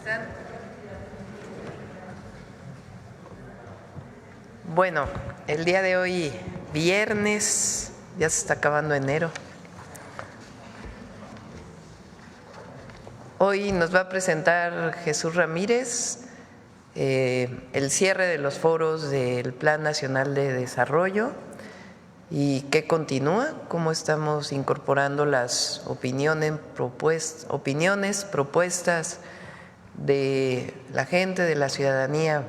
están? Bueno, el día de hoy, viernes, ya se está acabando enero. Hoy nos va a presentar Jesús Ramírez el cierre de los foros del Plan Nacional de Desarrollo y qué continúa, cómo estamos incorporando las opiniones, propuestas de la gente, de la ciudadanía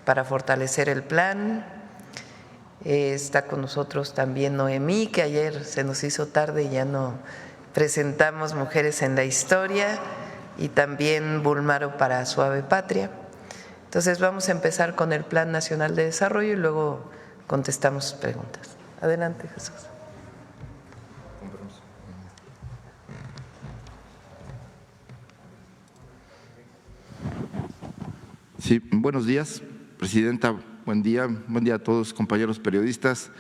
para fortalecer el plan. Está con nosotros también Noemí, que ayer se nos hizo tarde y ya no presentamos Mujeres en la Historia, y también Bulmaro para Suave Patria. Entonces vamos a empezar con el Plan Nacional de Desarrollo y luego contestamos preguntas. Adelante, Jesús. Sí, buenos días, Presidenta. Buen día a todos, compañeros periodistas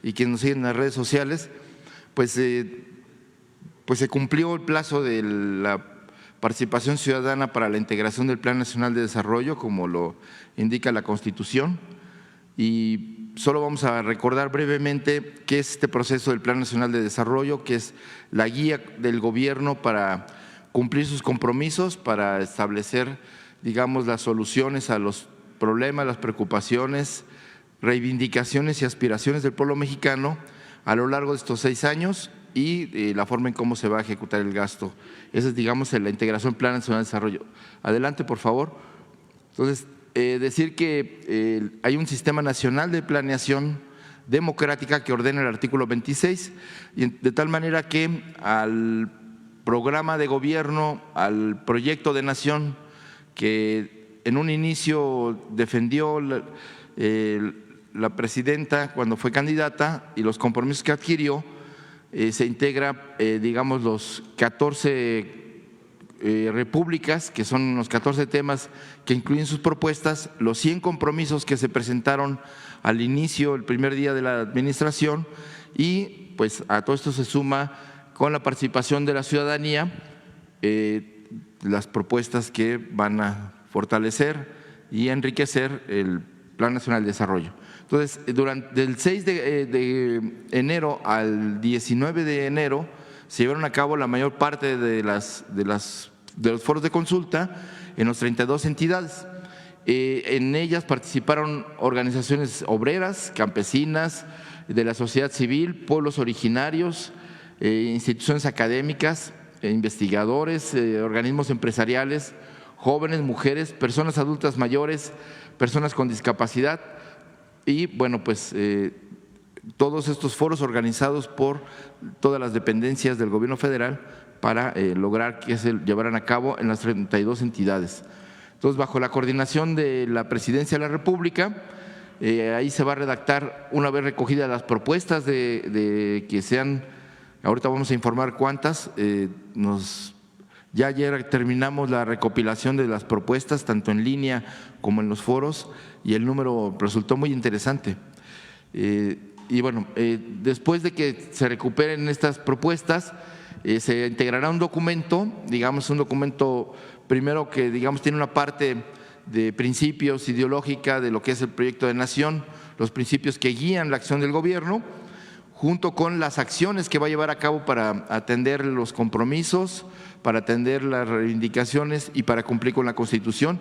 y quienes nos siguen en las redes sociales. Pues se cumplió el plazo de la participación ciudadana para la integración del Plan Nacional de Desarrollo, como lo indica la Constitución, y solo vamos a recordar brevemente qué es este proceso del Plan Nacional de Desarrollo, que es la guía del gobierno para cumplir sus compromisos, para establecer, digamos, las soluciones a los problemas, las preocupaciones, reivindicaciones y aspiraciones del pueblo mexicano a lo largo de estos 6 años y la forma en cómo se va a ejecutar el gasto. Esa es, digamos, la integración Plan Nacional de Desarrollo. Adelante, por favor. Entonces, decir que hay un sistema nacional de planeación democrática que ordena el artículo 26, y de tal manera que al programa de gobierno, al proyecto de nación que en un inicio defendió la presidenta cuando fue candidata y los compromisos que adquirió, se integra, digamos, los 14 repúblicas, que son los 14 temas que incluyen sus propuestas, los 100 compromisos que se presentaron al inicio, el primer día de la administración, y pues a todo esto se suma, con la participación de la ciudadanía, las propuestas que van a fortalecer y enriquecer el Plan Nacional de Desarrollo. Entonces, durante el 6 de enero al 19 de enero se llevaron a cabo la mayor parte de los foros de consulta en las 32 entidades. En ellas participaron organizaciones obreras, campesinas, de la sociedad civil, pueblos originarios, instituciones académicas, investigadores, organismos empresariales, jóvenes, mujeres, personas adultas mayores, personas con discapacidad y, bueno, pues todos estos foros organizados por todas las dependencias del gobierno federal para lograr que se llevaran a cabo en las 32 entidades. Entonces, bajo la coordinación de la Presidencia de la República, ahí se va a redactar, una vez recogidas las propuestas de que sean, ahorita vamos a informar cuántas, ya ayer terminamos la recopilación de las propuestas, tanto en línea como en los foros, y el número resultó muy interesante. Y bueno, después de que se recuperen estas propuestas, se integrará un documento, digamos un documento primero que, digamos, tiene una parte de principios ideológica de lo que es el proyecto de nación, los principios que guían la acción del gobierno, junto con las acciones que va a llevar a cabo para atender los compromisos, para atender las reivindicaciones y para cumplir con la Constitución.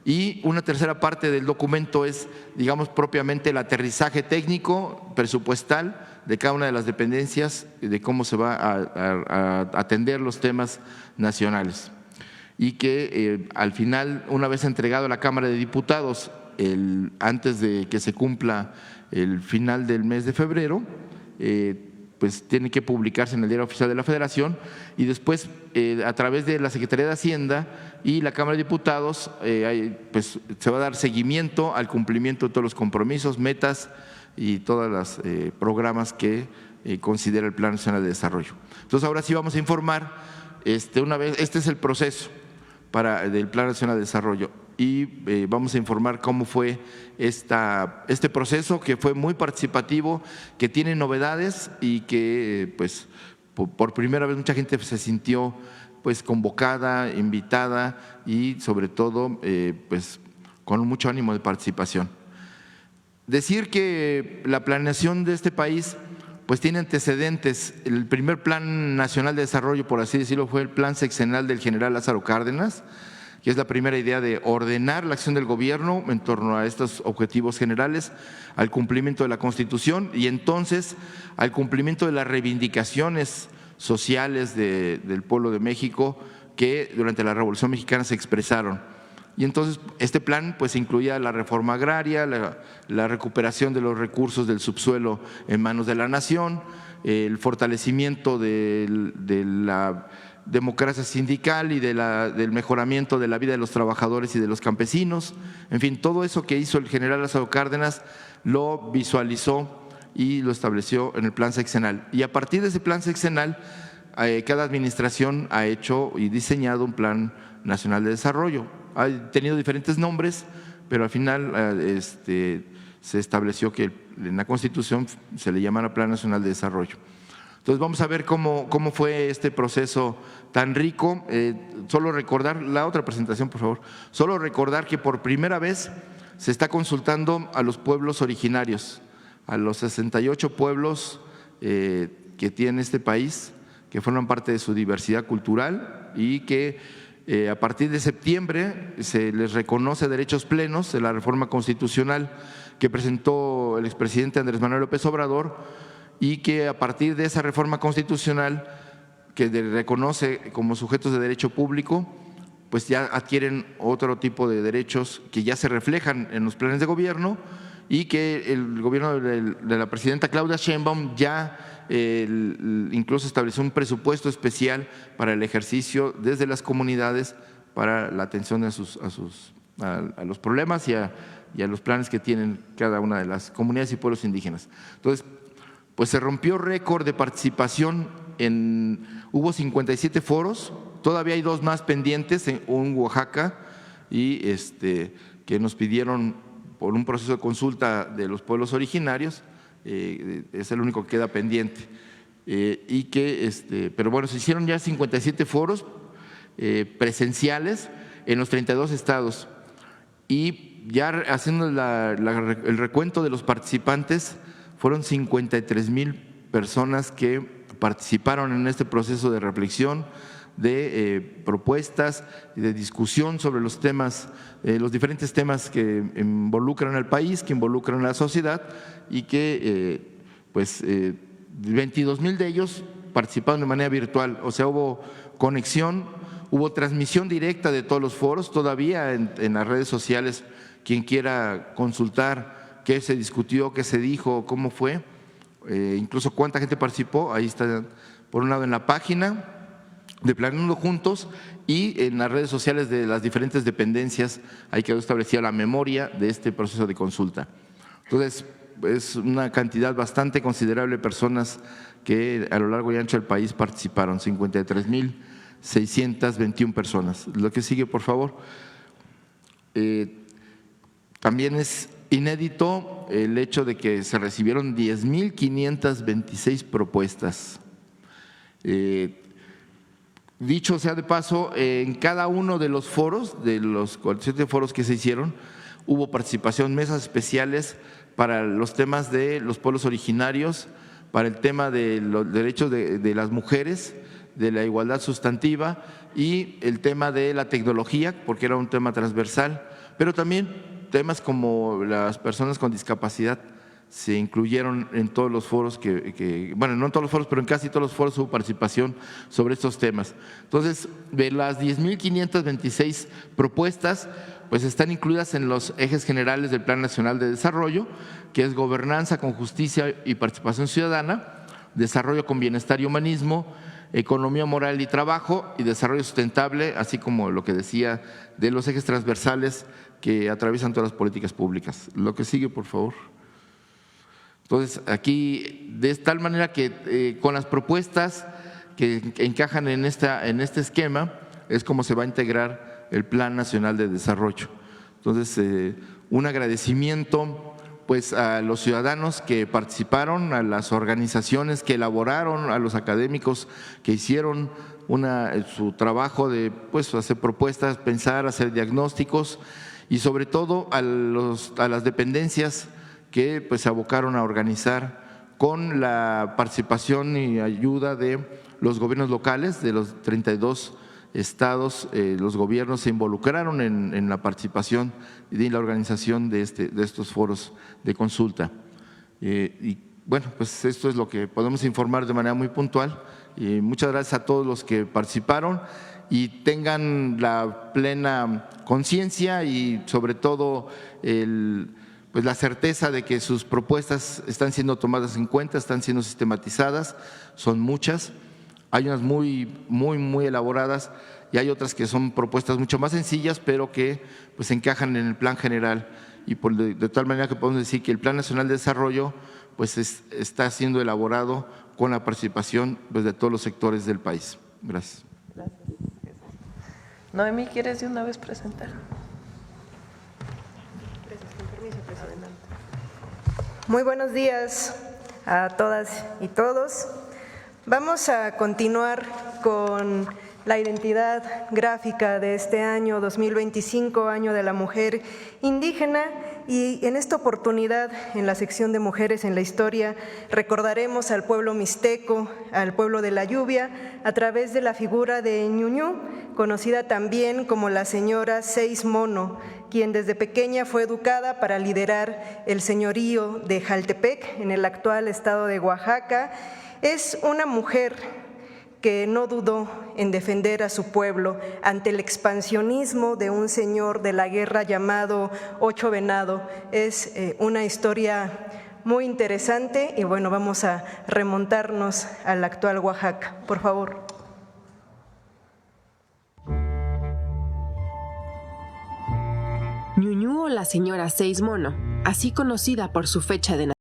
Y una tercera parte del documento es, digamos, propiamente el aterrizaje técnico, presupuestal de cada una de las dependencias, de cómo se va a atender los temas nacionales. Y que al final, una vez entregado a la Cámara de Diputados, antes de que se cumpla el final del mes de febrero, pues tiene que publicarse en el Diario Oficial de la Federación, y después a través de la Secretaría de Hacienda y la Cámara de Diputados pues se va a dar seguimiento al cumplimiento de todos los compromisos, metas y todos los programas que considera el Plan Nacional de Desarrollo. Entonces, ahora sí vamos a informar, este es el proceso del Plan Nacional de Desarrollo, y vamos a informar cómo fue este proceso, que fue muy participativo, que tiene novedades y que pues por primera vez mucha gente se sintió pues convocada, invitada y sobre todo pues con mucho ánimo de participación. Decir que la planeación de este país pues tiene antecedentes. El primer Plan Nacional de Desarrollo, por así decirlo, fue el Plan Sexenal del general Lázaro Cárdenas, que es la primera idea de ordenar la acción del gobierno en torno a estos objetivos generales, al cumplimiento de la Constitución y entonces al cumplimiento de las reivindicaciones sociales del pueblo de México que durante la Revolución Mexicana se expresaron. Y entonces este plan pues incluía la reforma agraria, la recuperación de los recursos del subsuelo en manos de la nación, el fortalecimiento de la democracia sindical y del mejoramiento de la vida de los trabajadores y de los campesinos. En fin, todo eso que hizo el general Lázaro Cárdenas lo visualizó y lo estableció en el plan sexenal. Y a partir de ese plan sexenal, cada administración ha hecho y diseñado un plan nacional de desarrollo. Ha tenido diferentes nombres, pero al final se estableció que en la Constitución se le llamara Plan Nacional de Desarrollo. Entonces vamos a ver cómo fue este proceso tan rico. Solo recordar, la otra presentación por favor, solo recordar que por primera vez se está consultando a los pueblos originarios, a los 68 pueblos que tiene este país, que forman parte de su diversidad cultural y que a partir de septiembre se les reconoce derechos plenos de la reforma constitucional que presentó el expresidente Andrés Manuel López Obrador y que a partir de esa reforma constitucional que reconoce como sujetos de derecho público, pues ya adquieren otro tipo de derechos que ya se reflejan en los planes de gobierno y que el gobierno de la presidenta Claudia Sheinbaum ya incluso estableció un presupuesto especial para el ejercicio desde las comunidades para la atención a los problemas y a los planes que tienen cada una de las comunidades y pueblos indígenas. Entonces, pues se rompió récord de participación, hubo 57 foros, todavía hay 2 más pendientes, un en Oaxaca y que nos pidieron por un proceso de consulta de los pueblos originarios, es el único que queda pendiente. Pero bueno, se hicieron ya 57 foros presenciales en los 32 estados y ya haciendo el recuento de los participantes, fueron 53,000 personas que participaron en este proceso de reflexión, de propuestas y de discusión sobre los temas, los diferentes temas que involucran al país, que involucran a la sociedad y que 22,000 de ellos participaron de manera virtual, o sea, hubo conexión, hubo transmisión directa de todos los foros, todavía en las redes sociales, quien quiera consultar qué se discutió, qué se dijo, cómo fue, incluso cuánta gente participó, ahí está por un lado en la página de Planeando Juntos y en las redes sociales de las diferentes dependencias, ahí quedó establecida la memoria de este proceso de consulta. Entonces, es una cantidad bastante considerable de personas que a lo largo y ancho del país participaron, 53,621 personas. Lo que sigue, por favor. También es inédito el hecho de que se recibieron 10,526 propuestas. Dicho sea de paso, en cada uno de los foros, de los 47 foros que se hicieron, hubo participación, mesas especiales para los temas de los pueblos originarios, para el tema de los derechos de las mujeres, de la igualdad sustantiva y el tema de la tecnología, porque era un tema transversal, pero también temas como las personas con discapacidad se incluyeron en todos los foros bueno, no en todos los foros, pero en casi todos los foros hubo participación sobre estos temas. Entonces, de las 10,526 propuestas, pues están incluidas en los ejes generales del Plan Nacional de Desarrollo, que es gobernanza con justicia y participación ciudadana, desarrollo con bienestar y humanismo, economía moral y trabajo y desarrollo sustentable, así como lo que decía de los ejes transversales que atraviesan todas las políticas públicas. Lo que sigue, por favor. Entonces, aquí, de tal manera que con las propuestas que encajan en este esquema, es como se va a integrar el Plan Nacional de Desarrollo. Entonces, un agradecimiento pues a los ciudadanos que participaron, a las organizaciones que elaboraron, a los académicos que hicieron su trabajo de pues hacer propuestas, pensar, hacer diagnósticos, y sobre todo a las dependencias que pues se abocaron a organizar con la participación y ayuda de los gobiernos locales de los 32 estados. Los gobiernos se involucraron en la participación y la organización de estos foros de consulta. Y bueno, pues esto es lo que podemos informar de manera muy puntual. Muchas gracias a todos los que participaron y tengan la plena conciencia y sobre todo pues la certeza de que sus propuestas están siendo tomadas en cuenta, están siendo sistematizadas, son muchas. Hay unas muy elaboradas y hay otras que son propuestas mucho más sencillas, pero que pues encajan en el plan general, y de tal manera que podemos decir que el Plan Nacional de Desarrollo pues está siendo elaborado con la participación pues de todos los sectores del país. Gracias. Gracias. Noemí, ¿quieres de una vez presentar? Gracias, con permiso, presidente. Muy buenos días a todas y todos. Vamos a continuar con la identidad gráfica de este año 2025, Año de la Mujer Indígena, y en esta oportunidad, en la sección de Mujeres en la Historia, recordaremos al pueblo mixteco, al pueblo de la lluvia, a través de la figura de Ñuñú, conocida también como la señora Seis Mono, quien desde pequeña fue educada para liderar el señorío de Jaltepec, en el actual estado de Oaxaca. Es una mujer que no dudó en defender a su pueblo ante el expansionismo de un señor de la guerra llamado Ocho Venado. Es una historia muy interesante y bueno, vamos a remontarnos al actual Oaxaca. Por favor. Ñuñú o la señora Seis Mono, así conocida por su fecha de nacimiento,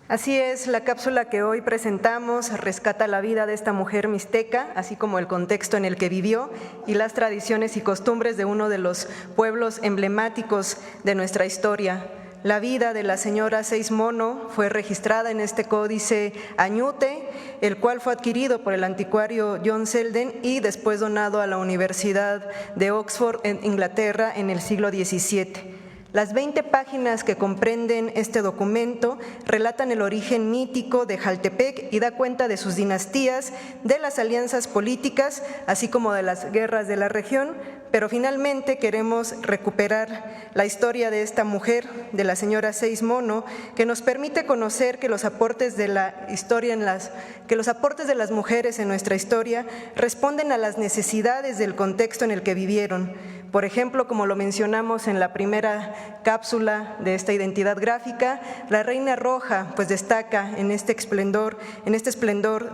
Así es, la cápsula que hoy presentamos rescata la vida de esta mujer mixteca, así como el contexto en el que vivió y las tradiciones y costumbres de uno de los pueblos emblemáticos de nuestra historia. La vida de la señora Seis Mono fue registrada en este códice Añute, el cual fue adquirido por el anticuario John Selden y después donado a la Universidad de Oxford en Inglaterra en el siglo XVII. Las 20 páginas que comprenden este documento relatan el origen mítico de Jaltepec y da cuenta de sus dinastías, de las alianzas políticas, así como de las guerras de la región, pero finalmente queremos recuperar la historia de esta mujer, de la señora Seis Mono, que nos permite conocer que los aportes de la historia que los aportes de las mujeres en nuestra historia responden a las necesidades del contexto en el que vivieron. Por ejemplo, como lo mencionamos en la primera cápsula de esta identidad gráfica, la Reina Roja pues destaca en este esplendor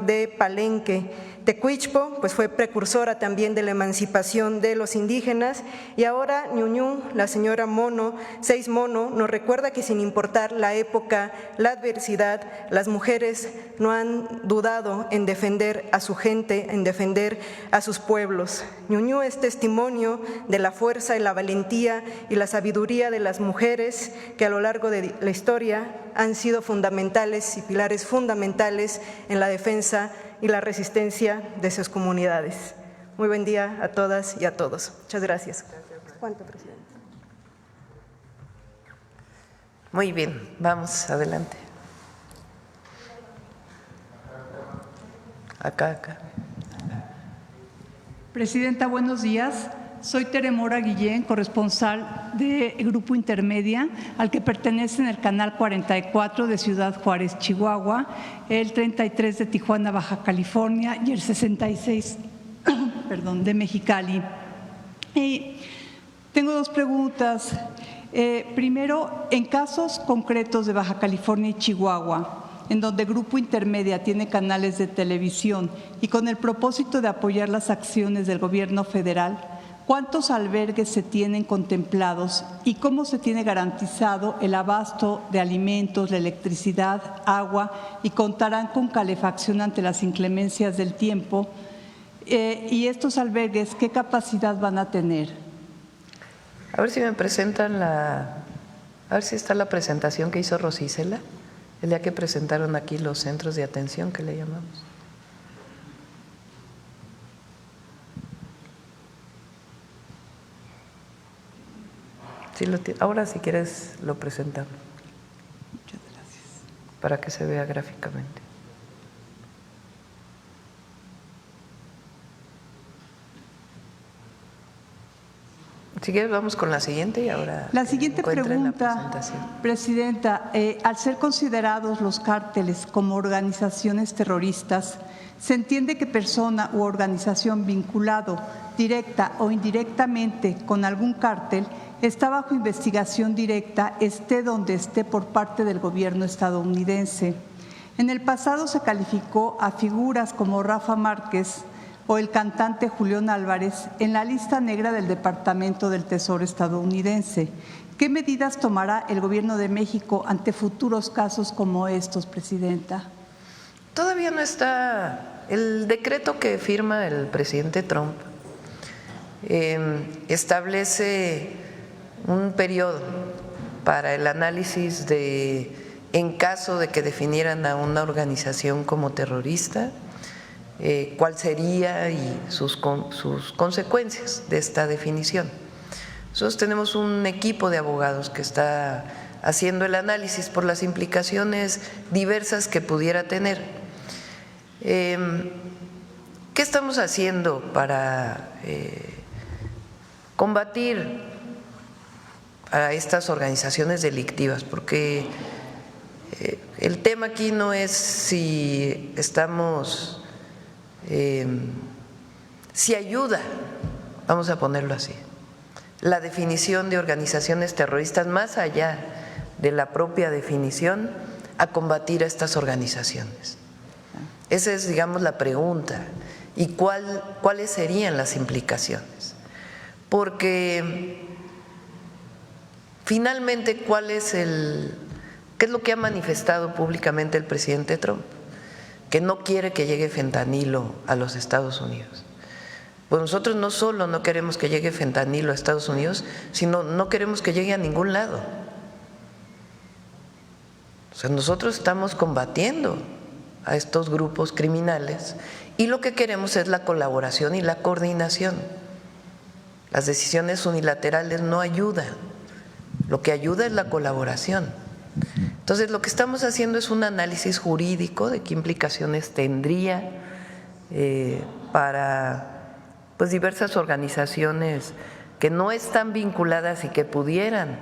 de Palenque. Tecuichpo pues fue precursora también de la emancipación de los indígenas y ahora Ñuñu, la señora Mono, Seis Mono, nos recuerda que sin importar la época, la adversidad, las mujeres no han dudado en defender a su gente, en defender a sus pueblos. Ñuñu es testimonio de la fuerza y la valentía y la sabiduría de las mujeres que a lo largo de la historia han sido fundamentales y pilares fundamentales en la defensa y la resistencia de sus comunidades. Muy buen día a todas y a todos. Muchas gracias. ¿Cuánto, presidente? Muy bien, vamos adelante. Acá. Presidenta, buenos días. Soy Teremora Guillén, corresponsal de Grupo Intermedia, al que pertenecen el Canal 44 de Ciudad Juárez, Chihuahua, el 33 de Tijuana, Baja California y el 66 de Mexicali. Tengo dos preguntas. Primero, en casos concretos de Baja California y Chihuahua, en donde Grupo Intermedia tiene canales de televisión y con el propósito de apoyar las acciones del gobierno federal, ¿cuántos albergues se tienen contemplados y cómo se tiene garantizado el abasto de alimentos, la electricidad, agua y contarán con calefacción ante las inclemencias del tiempo? ¿Y estos albergues qué capacidad van a tener? A ver si me presentan a ver si está la presentación que hizo Rosicela, el día que presentaron aquí los centros de atención que le llamamos. Sí, ahora si quieres lo presentamos. Muchas gracias. Para que se vea gráficamente. Si quieres vamos con la siguiente y ahora… La siguiente pregunta, Presidenta, al ser considerados los cárteles como organizaciones terroristas, ¿se entiende que persona u organización vinculado directa o indirectamente con algún cártel está bajo investigación directa, esté donde esté por parte del gobierno estadounidense? En el pasado se calificó a figuras como Rafa Márquez o el cantante Julián Álvarez en la lista negra del Departamento del Tesoro estadounidense. ¿Qué medidas tomará el gobierno de México ante futuros casos como estos, Presidenta? Todavía no está el decreto que firma el presidente Trump. Establece un periodo para el análisis en caso de que definieran a una organización como terrorista, cuál sería y sus consecuencias de esta definición. Nosotros tenemos un equipo de abogados que está haciendo el análisis por las implicaciones diversas que pudiera tener. ¿Qué estamos haciendo para combatir a estas organizaciones delictivas? Porque el tema aquí no es si estamos… si ayuda, vamos a ponerlo así, la definición de organizaciones terroristas más allá de la propia definición a combatir a estas organizaciones. Esa es, digamos, la pregunta. ¿Y cuáles serían las implicaciones? Porque finalmente, ¿qué es lo que ha manifestado públicamente el presidente Trump? Que no quiere que llegue fentanilo a los Estados Unidos. Pues nosotros no solo no queremos que llegue fentanilo a Estados Unidos, sino no queremos que llegue a ningún lado. O sea, nosotros estamos combatiendo a estos grupos criminales y lo que queremos es la colaboración y la coordinación. Las decisiones unilaterales no ayudan, lo que ayuda es la colaboración. Entonces, lo que estamos haciendo es un análisis jurídico de qué implicaciones tendría para pues, diversas organizaciones que no están vinculadas y que pudieran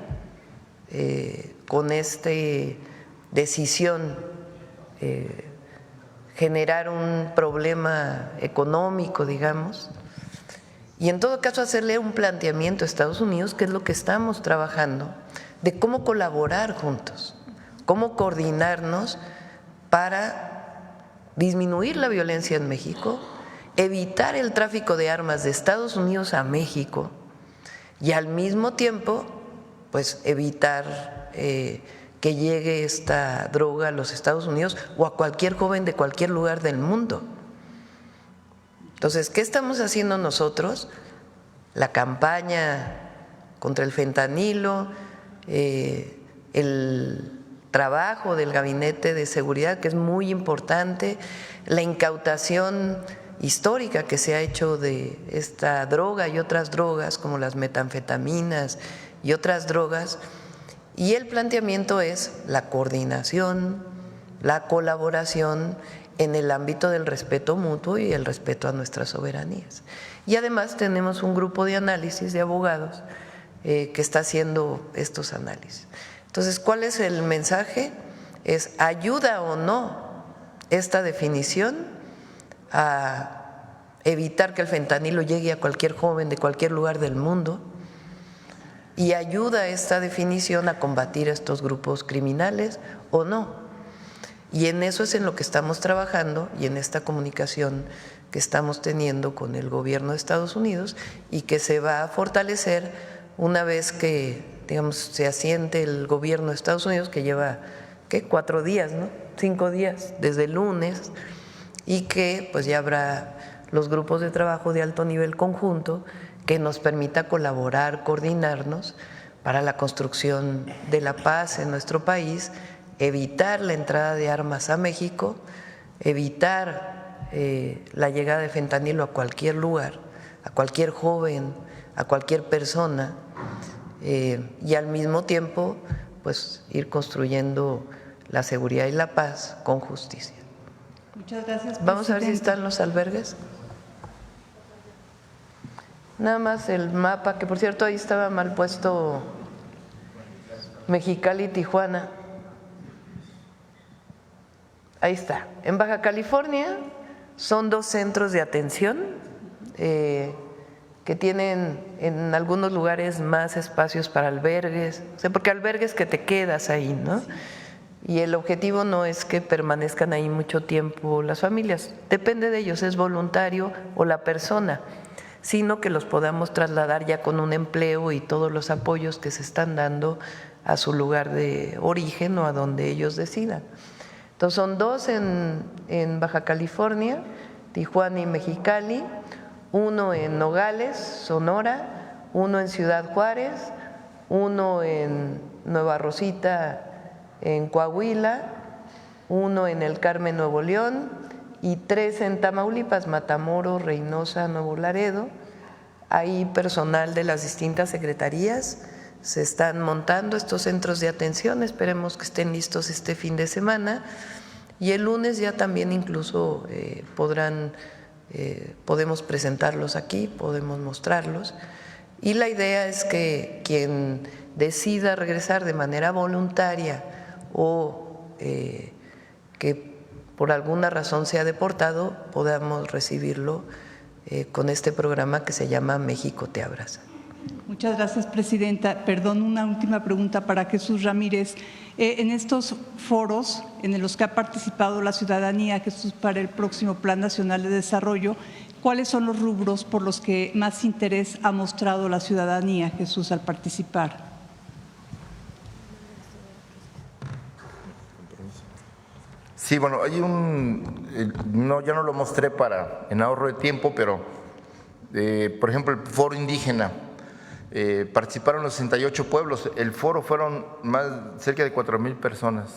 con esta decisión generar un problema económico, digamos, y en todo caso hacerle un planteamiento a Estados Unidos, que es lo que estamos trabajando, de cómo colaborar juntos, cómo coordinarnos para disminuir la violencia en México, evitar el tráfico de armas de Estados Unidos a México y al mismo tiempo pues evitar que llegue esta droga a los Estados Unidos o a cualquier joven de cualquier lugar del mundo. Entonces, ¿qué estamos haciendo nosotros? La campaña contra el fentanilo, el trabajo del Gabinete de Seguridad, que es muy importante, la incautación histórica que se ha hecho de esta droga y otras drogas como las metanfetaminas y otras drogas, y el planteamiento es la coordinación, la colaboración en el ámbito del respeto mutuo y el respeto a nuestras soberanías. Y además tenemos un grupo de análisis de abogados que está haciendo estos análisis. Entonces, ¿cuál es el mensaje? Es ¿ayuda o no esta definición a evitar que el fentanilo llegue a cualquier joven de cualquier lugar del mundo? ¿Y ayuda esta definición a combatir a estos grupos criminales o no? Y en eso es en lo que estamos trabajando y en esta comunicación que estamos teniendo con el gobierno de Estados Unidos y que se va a fortalecer una vez que, digamos, se asiente el gobierno de Estados Unidos, que lleva, ¿qué? 4 días, ¿no? 5 días, desde el lunes, y que pues ya habrá los grupos de trabajo de alto nivel conjunto que nos permita colaborar, coordinarnos para la construcción de la paz en nuestro país, evitar la entrada de armas a México, evitar la llegada de fentanilo a cualquier lugar, a cualquier joven, a cualquier persona, y al mismo tiempo pues ir construyendo la seguridad y la paz con justicia. Muchas gracias. Vamos a ver si están los albergues. Nada más el mapa, que por cierto ahí estaba mal puesto Mexicali y Tijuana. Ahí está. En Baja California son 2 centros de atención que tienen en algunos lugares más espacios para albergues, o sea, porque albergues que te quedas ahí, ¿no? Y el objetivo no es que permanezcan ahí mucho tiempo las familias, depende de ellos, es voluntario o la persona, sino que los podamos trasladar ya con un empleo y todos los apoyos que se están dando a su lugar de origen o a donde ellos decidan. Entonces son 2 en Baja California, Tijuana y Mexicali, 1 en Nogales, Sonora, 1 en Ciudad Juárez, 1 en Nueva Rosita, en Coahuila, 1 en El Carmen, Nuevo León, y 3 en Tamaulipas, Matamoros, Reynosa, Nuevo Laredo. Hay personal de las distintas secretarías, se están montando estos centros de atención, esperemos que estén listos este fin de semana, y el lunes ya también incluso podemos presentarlos aquí, podemos mostrarlos, y la idea es que quien decida regresar de manera voluntaria o que por alguna razón sea deportado, podamos recibirlo con este programa que se llama México te abraza. Muchas gracias, Presidenta. Perdón, una última pregunta para Jesús Ramírez. En estos foros en los que ha participado la ciudadanía, Jesús, para el próximo Plan Nacional de Desarrollo, ¿cuáles son los rubros por los que más interés ha mostrado la ciudadanía, Jesús, al participar? Sí, bueno, hay ya no lo mostré en ahorro de tiempo, pero por ejemplo el foro indígena, participaron los 68 pueblos, el foro fueron cerca de 4,000 personas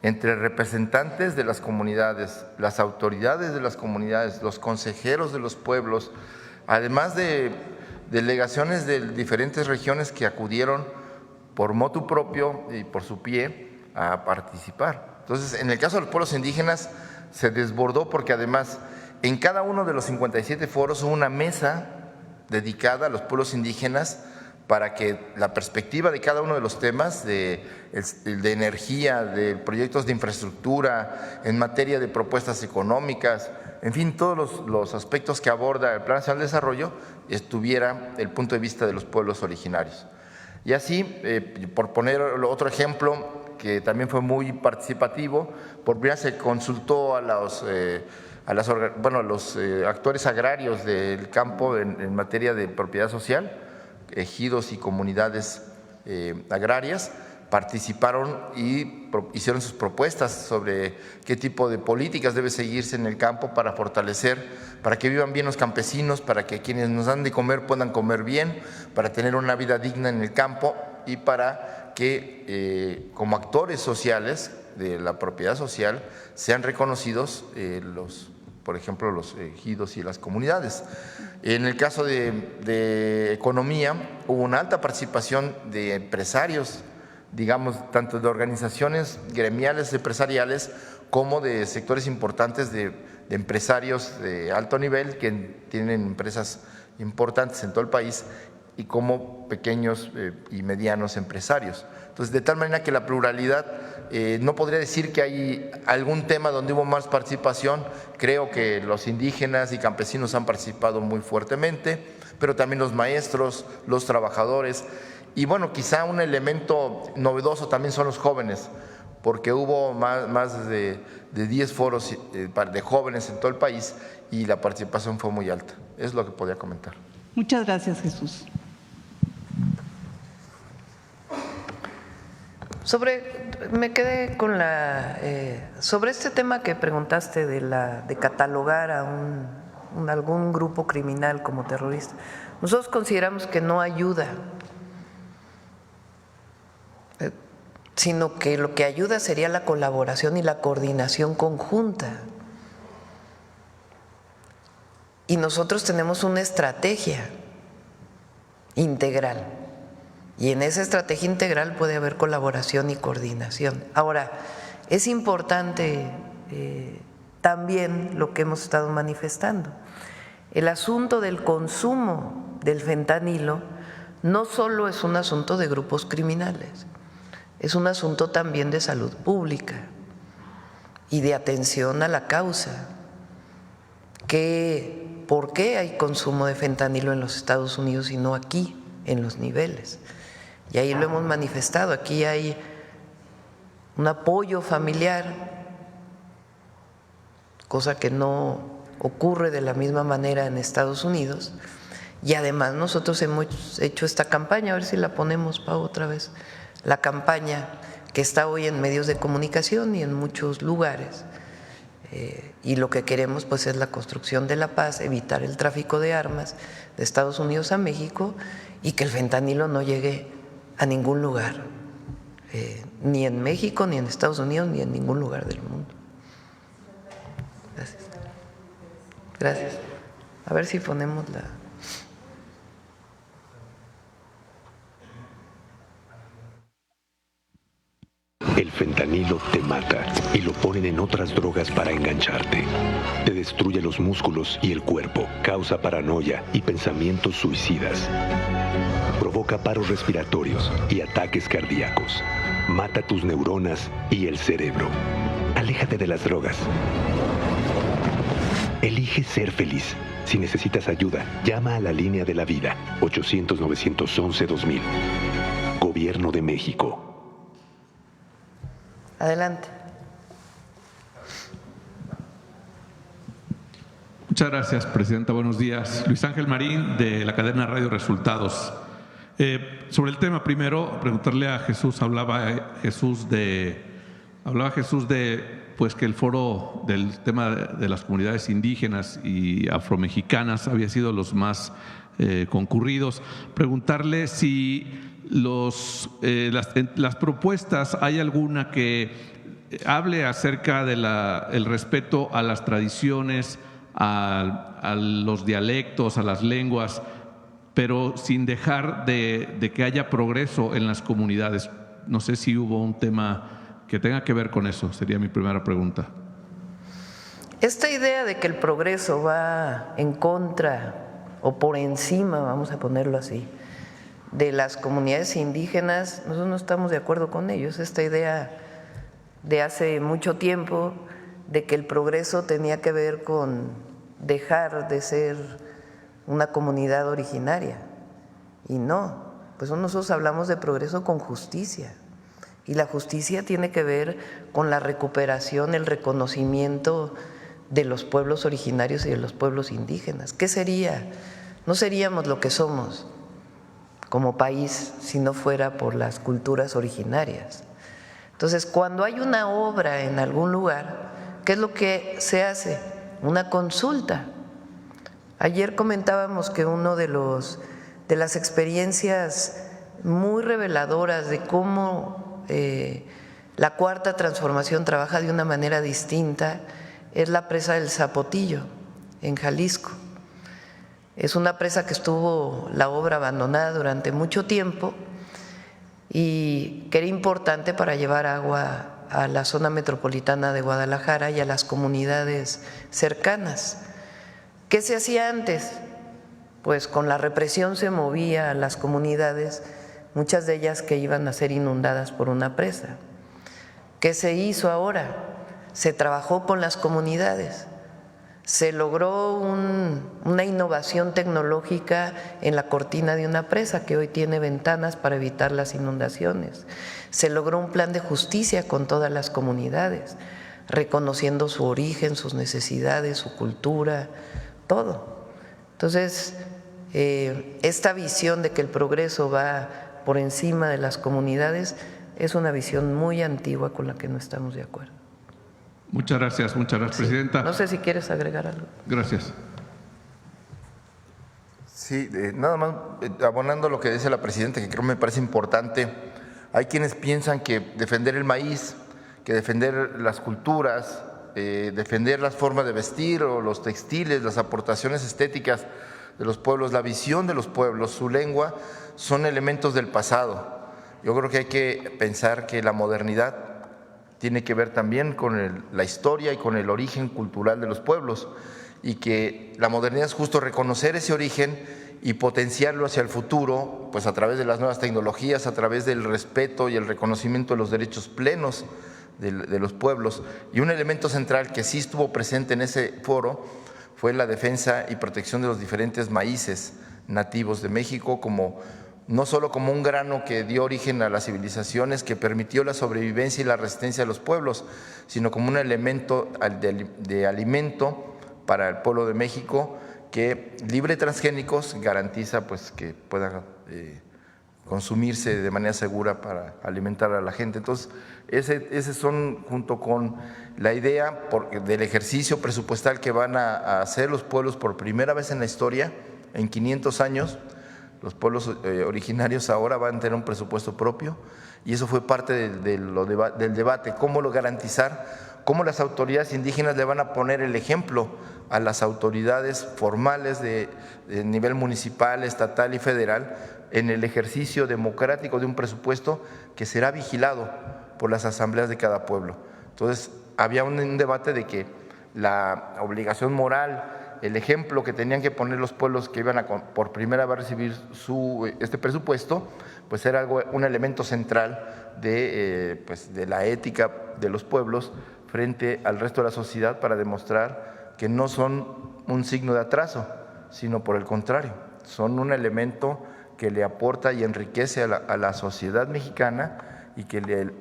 entre representantes de las comunidades, las autoridades de las comunidades, los consejeros de los pueblos, además de delegaciones de diferentes regiones que acudieron por motu propio y por su pie a participar. Entonces, en el caso de los pueblos indígenas se desbordó porque además en cada uno de los 57 foros hubo una mesa dedicada a los pueblos indígenas para que la perspectiva de cada uno de los temas de energía, de proyectos de infraestructura, en materia de propuestas económicas, en fin, todos los aspectos que aborda el Plan Nacional de Desarrollo, estuviera el punto de vista de los pueblos originarios. Y así, por poner otro ejemplo que también fue muy participativo, por primera vez se consultó a los actores agrarios del campo en materia de propiedad social, ejidos y comunidades agrarias, participaron y hicieron sus propuestas sobre qué tipo de políticas debe seguirse en el campo para fortalecer, para que vivan bien los campesinos, para que quienes nos dan de comer puedan comer bien, para tener una vida digna en el campo y para que como actores sociales de la propiedad social sean reconocidos por ejemplo, los ejidos y las comunidades. En el caso de economía, hubo una alta participación de empresarios, digamos, tanto de organizaciones gremiales empresariales como de sectores importantes de empresarios de alto nivel que tienen empresas importantes en todo el país y como pequeños y medianos empresarios. Entonces, de tal manera que la pluralidad, no podría decir que hay algún tema donde hubo más participación. Creo que los indígenas y campesinos han participado muy fuertemente, pero también los maestros, los trabajadores. Y bueno, quizá un elemento novedoso también son los jóvenes, porque hubo más de 10 foros de jóvenes en todo el país y la participación fue muy alta. Es lo que podía comentar. Muchas gracias, Jesús. Me quedé con sobre este tema que preguntaste de catalogar a algún grupo criminal como terrorista. Nosotros consideramos que no ayuda, sino que lo que ayuda sería la colaboración y la coordinación conjunta. Y nosotros tenemos una estrategia integral. Y en esa estrategia integral puede haber colaboración y coordinación. Ahora, es importante también lo que hemos estado manifestando. El asunto del consumo del fentanilo no solo es un asunto de grupos criminales, es un asunto también de salud pública y de atención a la causa. ¿Por qué hay consumo de fentanilo en los Estados Unidos y no aquí, en los niveles? Y ahí lo hemos manifestado, aquí hay un apoyo familiar, cosa que no ocurre de la misma manera en Estados Unidos. Y además nosotros hemos hecho esta campaña, a ver si la ponemos, Pau, otra vez, la campaña que está hoy en medios de comunicación y en muchos lugares. Y lo que queremos pues es la construcción de la paz, evitar el tráfico de armas de Estados Unidos a México y que el fentanilo no llegue a ningún lugar, ni en México, ni en Estados Unidos, ni en ningún lugar del mundo. Gracias. Gracias. A ver si ponemos la… El fentanilo te mata y lo ponen en otras drogas para engancharte. Te destruye los músculos y el cuerpo, causa paranoia y pensamientos suicidas. Provoca paros respiratorios y ataques cardíacos. Mata tus neuronas y el cerebro. Aléjate de las drogas. Elige ser feliz. Si necesitas ayuda, llama a la línea de la vida, 800-911-2000. Gobierno de México. Adelante. Muchas gracias, Presidenta. Buenos días. Luis Ángel Marín, de la cadena Radio Resultados. Sobre el tema, primero, preguntarle a Jesús, hablaba Jesús de pues que el foro del tema de las comunidades indígenas y afromexicanas había sido los más concurridos. Preguntarle si las propuestas, ¿hay alguna que hable acerca de el respeto a las tradiciones, a los dialectos, a las lenguas, pero sin dejar de que haya progreso en las comunidades. No sé si hubo un tema que tenga que ver con eso, sería mi primera pregunta. Esta idea de que el progreso va en contra o por encima, vamos a ponerlo así, de las comunidades indígenas, nosotros no estamos de acuerdo con ellos. Esta idea de hace mucho tiempo de que el progreso tenía que ver con dejar de ser una comunidad originaria, y no, pues nosotros hablamos de progreso con justicia, y la justicia tiene que ver con la recuperación, el reconocimiento de los pueblos originarios y de los pueblos indígenas. ¿Qué sería? No seríamos lo que somos como país si no fuera por las culturas originarias. Entonces, cuando hay una obra en algún lugar, ¿qué es lo que se hace? Una consulta. Ayer comentábamos que uno de las experiencias muy reveladoras de cómo la Cuarta Transformación trabaja de una manera distinta es la presa del Zapotillo, en Jalisco. Es una presa que estuvo la obra abandonada durante mucho tiempo y que era importante para llevar agua a la zona metropolitana de Guadalajara y a las comunidades cercanas. ¿Qué se hacía antes? Pues con la represión se movía a las comunidades, muchas de ellas que iban a ser inundadas por una presa. ¿Qué se hizo ahora? Se trabajó con las comunidades, se logró una innovación tecnológica en la cortina de una presa que hoy tiene ventanas para evitar las inundaciones. Se logró un plan de justicia con todas las comunidades, reconociendo su origen, sus necesidades, su cultura, todo. Entonces, esta visión de que el progreso va por encima de las comunidades es una visión muy antigua con la que no estamos de acuerdo. Muchas gracias, Presidenta. No sé si quieres agregar algo. Gracias. Sí, nada más abonando lo que dice la Presidenta, que creo me parece importante. Hay quienes piensan que defender el maíz, que defender las culturas, defender las formas de vestir o los textiles, las aportaciones estéticas de los pueblos, la visión de los pueblos, su lengua, son elementos del pasado. Yo creo que hay que pensar que la modernidad tiene que ver también con la historia y con el origen cultural de los pueblos, y que la modernidad es justo reconocer ese origen y potenciarlo hacia el futuro, pues a través de las nuevas tecnologías, a través del respeto y el reconocimiento de los derechos plenos de los pueblos. Y un elemento central que sí estuvo presente en ese foro fue la defensa y protección de los diferentes maíces nativos de México, no solo como un grano que dio origen a las civilizaciones, que permitió la sobrevivencia y la resistencia de los pueblos, sino como un elemento de alimento para el pueblo de México que, libre de transgénicos, garantiza pues que pueda consumirse de manera segura para alimentar a la gente. Entonces, ese son, junto con la idea del ejercicio presupuestal que van a hacer los pueblos por primera vez en la historia, en 500 años, los pueblos originarios ahora van a tener un presupuesto propio, y eso fue parte del debate, cómo lo garantizar, cómo las autoridades indígenas le van a poner el ejemplo a las autoridades formales de nivel municipal, estatal y federal en el ejercicio democrático de un presupuesto que será vigilado por las asambleas de cada pueblo. Entonces, había un debate de que la obligación moral, el ejemplo que tenían que poner los pueblos que iban a por primera vez recibir este presupuesto, pues era un elemento central de la ética de los pueblos frente al resto de la sociedad, para demostrar que no son un signo de atraso, sino por el contrario, son un elemento que le aporta y enriquece a la sociedad mexicana, y que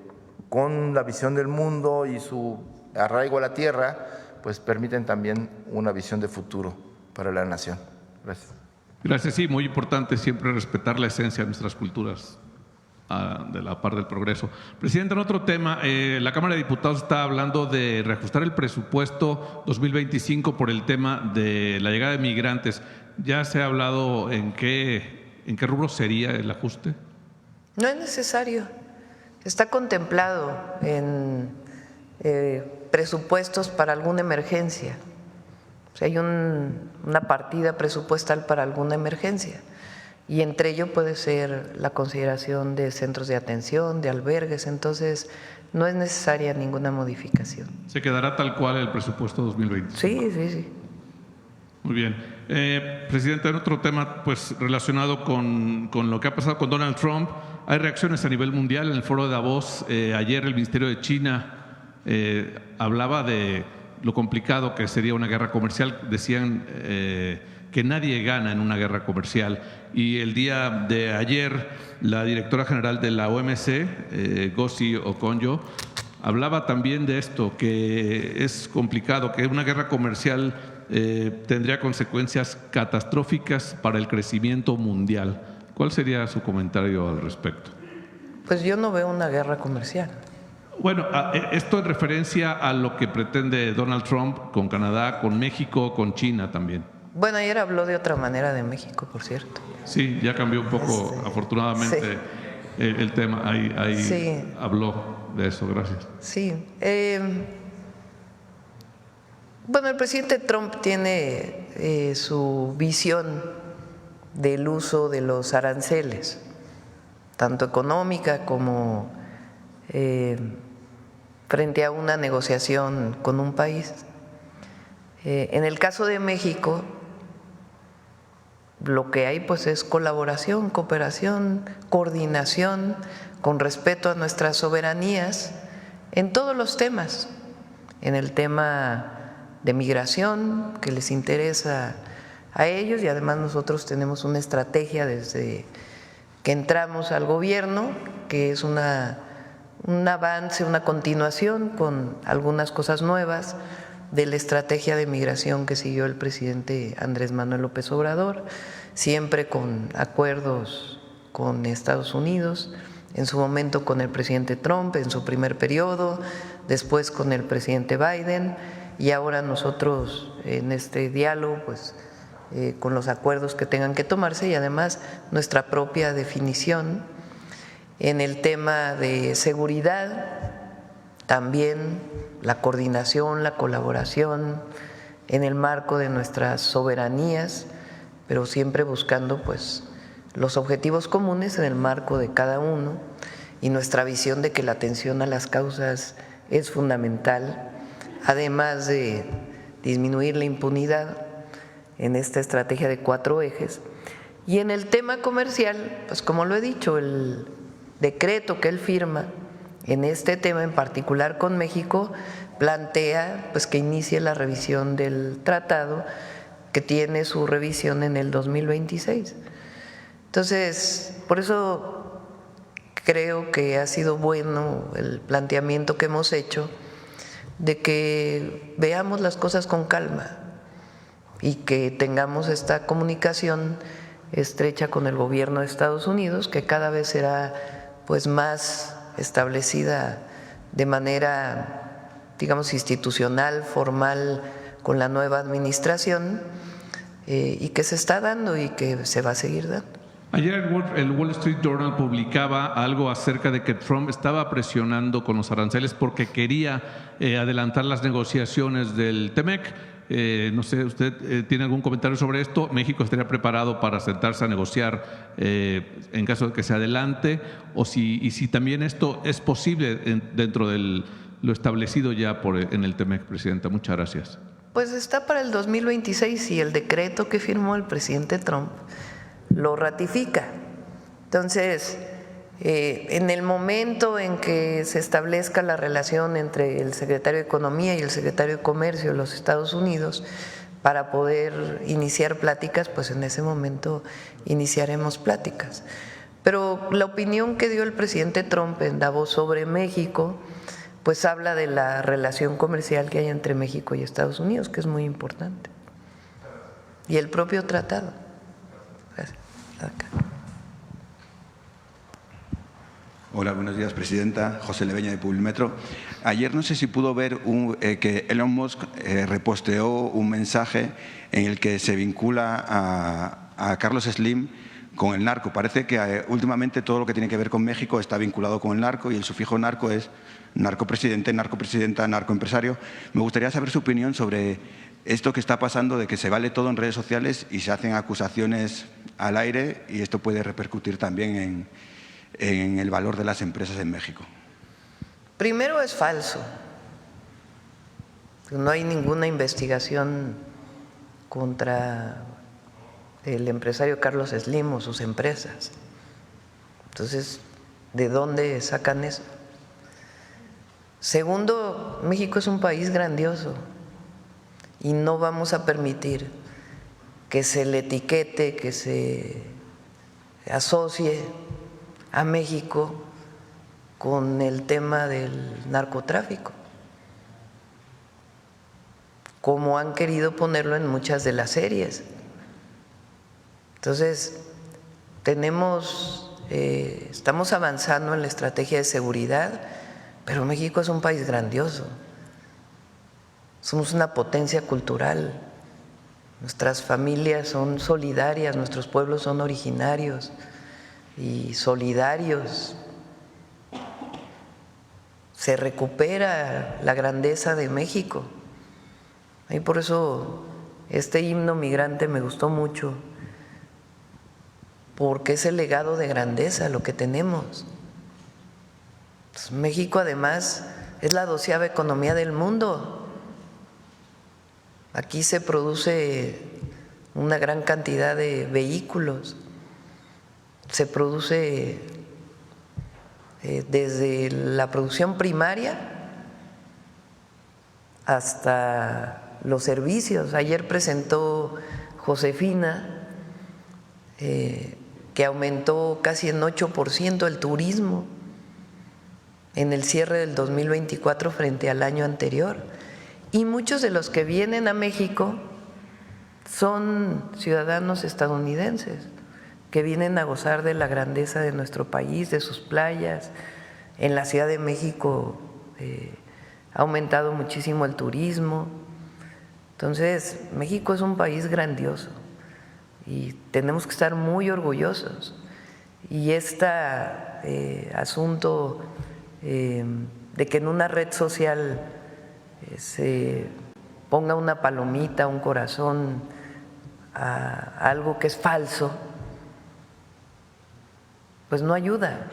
con la visión del mundo y su arraigo a la tierra, pues permiten también una visión de futuro para la nación. Gracias. Gracias, sí, muy importante siempre respetar la esencia de nuestras culturas de la par del progreso. Presidente, en otro tema, la Cámara de Diputados está hablando de reajustar el presupuesto 2025 por el tema de la llegada de migrantes. ¿Ya se ha hablado en qué rubro sería el ajuste? No es necesario, está contemplado en presupuestos para alguna emergencia. O sea, hay una partida presupuestal para alguna emergencia y entre ello puede ser la consideración de centros de atención, de albergues, entonces no es necesaria ninguna modificación. ¿Se quedará tal cual el presupuesto 2020? Sí. Muy bien. Presidente, en otro tema pues relacionado con lo que ha pasado con Donald Trump, hay reacciones a nivel mundial. En el foro de Davos, ayer el Ministerio de China hablaba de lo complicado que sería una guerra comercial. Decían que nadie gana en una guerra comercial. Y el día de ayer, la directora general de la OMC, Ngozi Okonjo, hablaba también de esto, que es complicado, que una guerra comercial tendría consecuencias catastróficas para el crecimiento mundial. ¿Cuál sería su comentario al respecto? Pues yo no veo una guerra comercial. Bueno, esto en referencia a lo que pretende Donald Trump con Canadá, con México, con China también. Bueno, ayer habló de otra manera de México, por cierto. Sí, ya cambió un poco, afortunadamente, el tema. Ahí habló de eso, gracias. Sí. Bueno, el presidente Trump tiene su visión del uso de los aranceles, tanto económica como frente a una negociación con un país. En el caso de México, lo que hay pues es colaboración, cooperación, coordinación con respeto a nuestras soberanías en todos los temas, en el tema de migración que les interesa a ellos y además nosotros tenemos una estrategia desde que entramos al gobierno que es un avance, una continuación con algunas cosas nuevas de la estrategia de migración que siguió el presidente Andrés Manuel López Obrador, siempre con acuerdos con Estados Unidos, en su momento con el presidente Trump en su primer periodo, después con el presidente Biden y ahora nosotros en este diálogo pues con los acuerdos que tengan que tomarse y además nuestra propia definición en el tema de seguridad, también la coordinación, la colaboración en el marco de nuestras soberanías, pero siempre buscando pues los objetivos comunes en el marco de cada uno y nuestra visión de que la atención a las causas es fundamental, además de disminuir la impunidad en esta estrategia de 4 ejes. Y en el tema comercial, pues como lo he dicho, el decreto que él firma en este tema en particular con México plantea pues que inicie la revisión del tratado que tiene su revisión en el 2026. Entonces, por eso creo que ha sido bueno el planteamiento que hemos hecho de que veamos las cosas con calma y que tengamos esta comunicación estrecha con el gobierno de Estados Unidos, que cada vez será pues más establecida de manera, digamos, institucional, formal, con la nueva administración y que se está dando y que se va a seguir dando. Ayer el Wall Street Journal publicaba algo acerca de que Trump estaba presionando con los aranceles porque quería adelantar las negociaciones del TEMEC. No sé, ¿usted tiene algún comentario sobre esto? ¿México estaría preparado para sentarse a negociar en caso de que se adelante? Y si también esto es posible dentro de lo establecido ya en el TEMEC, Presidenta. Muchas gracias. Pues está para el 2026 y el decreto que firmó el presidente Trump lo ratifica. Entonces, en el momento en que se establezca la relación entre el secretario de Economía y el secretario de Comercio de los Estados Unidos para poder iniciar pláticas, pues en ese momento iniciaremos pláticas. Pero la opinión que dio el presidente Trump en Davos sobre México, pues habla de la relación comercial que hay entre México y Estados Unidos, que es muy importante. Y el propio tratado. Gracias. Acá. Hola, buenos días, Presidenta. José Leveña, de Publimetro. Ayer no sé si pudo ver que Elon Musk reposteó un mensaje en el que se vincula a Carlos Slim con el narco. Parece que últimamente todo lo que tiene que ver con México está vinculado con el narco y el sufijo narco es narcopresidente, narcopresidenta, narcoempresario. Me gustaría saber su opinión sobre esto que está pasando de que se vale todo en redes sociales y se hacen acusaciones al aire y esto puede repercutir también en el valor de las empresas en México. Primero, es falso. No hay ninguna investigación contra el empresario Carlos Slim o sus empresas. Entonces, ¿de dónde sacan eso? Segundo, México es un país grandioso y no vamos a permitir que se le etiquete, que se asocie a México con el tema del narcotráfico, como han querido ponerlo en muchas de las series. Entonces, estamos avanzando en la estrategia de seguridad, pero México es un país grandioso. Somos una potencia cultural. Nuestras familias son solidarias, nuestros pueblos son originarios y solidarios. Se recupera la grandeza de México. Y por eso este himno migrante me gustó mucho, porque es el legado de grandeza lo que tenemos. Pues México además es la 12ª economía del mundo. Aquí se produce una gran cantidad de vehículos, se produce desde la producción primaria hasta los servicios. Ayer presentó Josefina que aumentó casi en 8% el turismo en el cierre del 2024 frente al año anterior. Y muchos de los que vienen a México son ciudadanos estadounidenses que vienen a gozar de la grandeza de nuestro país, de sus playas. En la Ciudad de México ha aumentado muchísimo el turismo. Entonces, México es un país grandioso y tenemos que estar muy orgullosos. Y este asunto de que en una red social se ponga una palomita, un corazón a algo que es falso, pues no ayuda.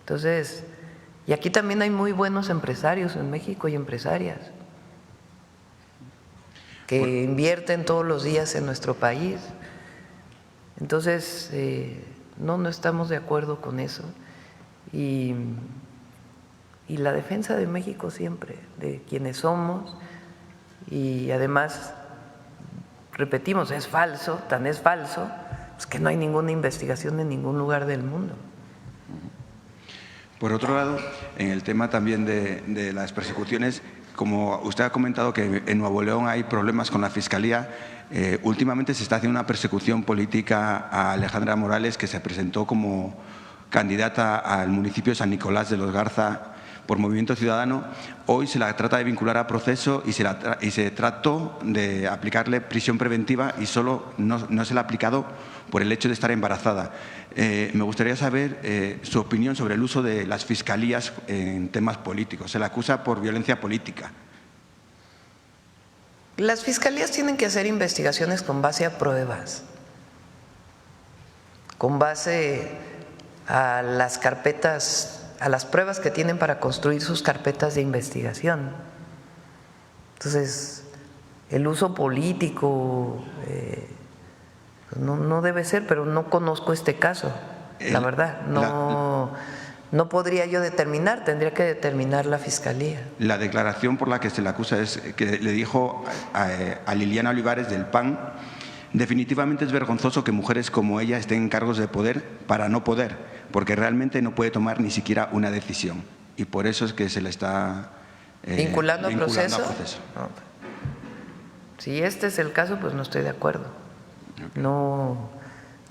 Entonces, y aquí también hay muy buenos empresarios en México y empresarias que invierten todos los días en nuestro país. Entonces, no estamos de acuerdo con eso. Y la defensa de México siempre, de quienes somos, y además, repetimos, es falso, tan es falso, pues que no hay ninguna investigación en ningún lugar del mundo. Por otro lado, en el tema también de las persecuciones, como usted ha comentado que en Nuevo León hay problemas con la Fiscalía, últimamente se está haciendo una persecución política a Alejandra Morales, que se presentó como candidata al municipio de San Nicolás de los Garza por Movimiento Ciudadano. Hoy se la trata de vincular a proceso y se trató de aplicarle prisión preventiva y solo no se le ha aplicado por el hecho de estar embarazada. Me gustaría saber su opinión sobre el uso de las fiscalías en temas políticos. Se la acusa por violencia política. Las fiscalías tienen que hacer investigaciones con base a pruebas, con base a las carpetas, a las pruebas que tienen para construir sus carpetas de investigación. Entonces, el uso político no debe ser, pero no conozco este caso, la verdad. No podría yo determinar, tendría que determinar la Fiscalía. La declaración por la que se le acusa es que le dijo a Liliana Olivares del PAN: definitivamente es vergonzoso que mujeres como ella estén en cargos de poder para no poder, porque realmente no puede tomar ni siquiera una decisión. Y por eso es que se le está ¿vinculando a proceso? No. Si este es el caso, pues no estoy de acuerdo. Okay. No,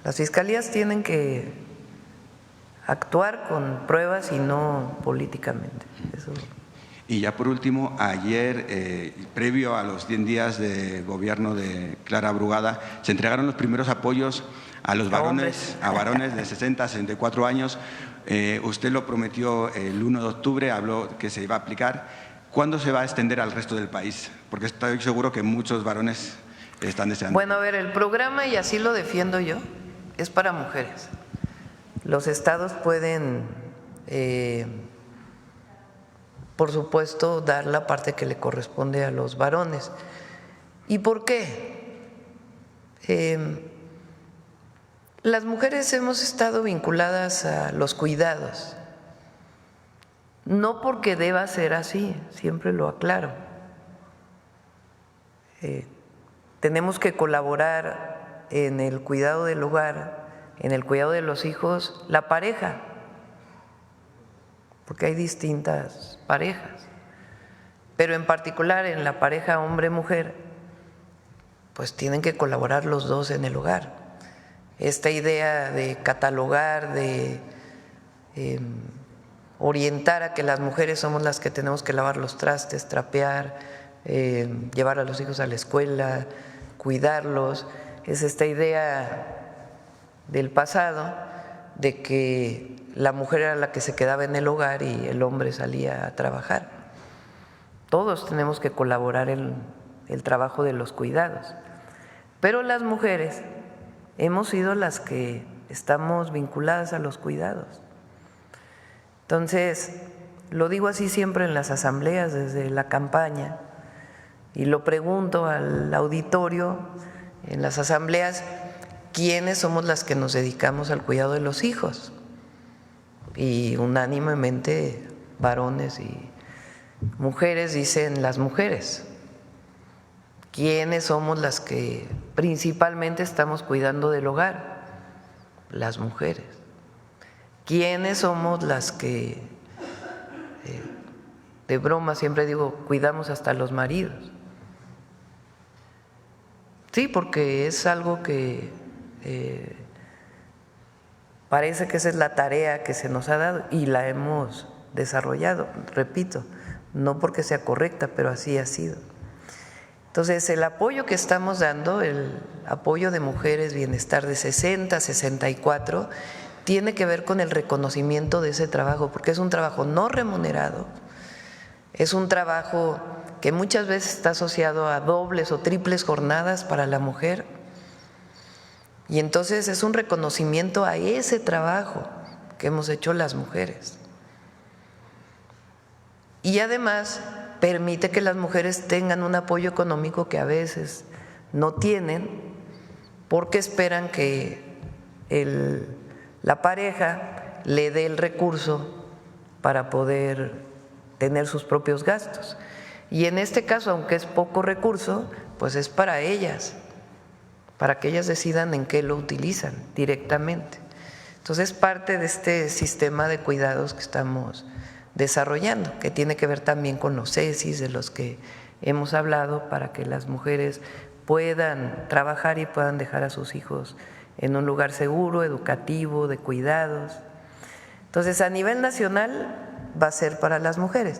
las fiscalías tienen que actuar con pruebas y no políticamente. Eso. Y ya por último, ayer, previo a los 100 días de gobierno de Clara Brugada, se entregaron los primeros apoyos a los varones, a varones de 60 a 64 años. Usted lo prometió el 1 de octubre, habló que se iba a aplicar. ¿Cuándo se va a extender al resto del país? Porque estoy seguro que muchos varones están deseando. Bueno, a ver, el programa, y así lo defiendo yo, es para mujeres. Los estados pueden, por supuesto, dar la parte que le corresponde a los varones. ¿Y por qué? Las mujeres hemos estado vinculadas a los cuidados, no porque deba ser así, siempre lo aclaro. Tenemos que colaborar en el cuidado del hogar, en el cuidado de los hijos, la pareja, porque hay distintas parejas, pero en particular en la pareja hombre-mujer, pues tienen que colaborar los dos en el hogar. Esta idea de catalogar, de orientar a que las mujeres somos las que tenemos que lavar los trastes, trapear, llevar a los hijos a la escuela, cuidarlos, es esta idea del pasado de que la mujer era la que se quedaba en el hogar y el hombre salía a trabajar. Todos tenemos que colaborar en el trabajo de los cuidados, pero las mujeres hemos sido las que estamos vinculadas a los cuidados. Entonces, lo digo así siempre en las asambleas desde la campaña y lo pregunto al auditorio en las asambleas, ¿quiénes somos las que nos dedicamos al cuidado de los hijos? Y unánimemente varones y mujeres dicen las mujeres. ¿Quiénes somos las que principalmente estamos cuidando del hogar? Las mujeres. ¿Quiénes somos las que, de broma siempre digo, cuidamos hasta los maridos? Sí, porque es algo que parece que esa es la tarea que se nos ha dado y la hemos desarrollado, repito, no porque sea correcta, pero así ha sido. Entonces, el apoyo que estamos dando, el apoyo de Mujeres Bienestar de 60 a 64, tiene que ver con el reconocimiento de ese trabajo, porque es un trabajo no remunerado, es un trabajo que muchas veces está asociado a dobles o triples jornadas para la mujer, y entonces es un reconocimiento a ese trabajo que hemos hecho las mujeres. Y además permite que las mujeres tengan un apoyo económico que a veces no tienen porque esperan que la pareja le dé el recurso para poder tener sus propios gastos. Y en este caso, aunque es poco recurso, pues es para ellas, para que ellas decidan en qué lo utilizan directamente. Entonces es parte de este sistema de cuidados que estamos desarrollando, que tiene que ver también con los CESIs de los que hemos hablado, para que las mujeres puedan trabajar y puedan dejar a sus hijos en un lugar seguro, educativo, de cuidados. Entonces, a nivel nacional va a ser para las mujeres.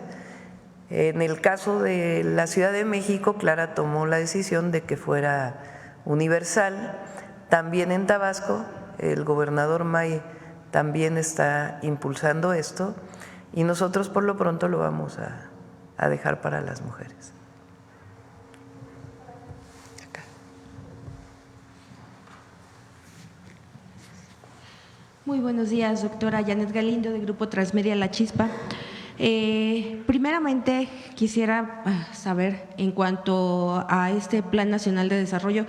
En el caso de la Ciudad de México, Clara tomó la decisión de que fuera universal. También en Tabasco, el gobernador May también está impulsando esto, y nosotros por lo pronto lo vamos a dejar para las mujeres. Acá. Muy buenos días, doctora Janet Galindo, de Grupo Transmedia La Chispa. Primeramente, quisiera saber, en cuanto a este Plan Nacional de Desarrollo,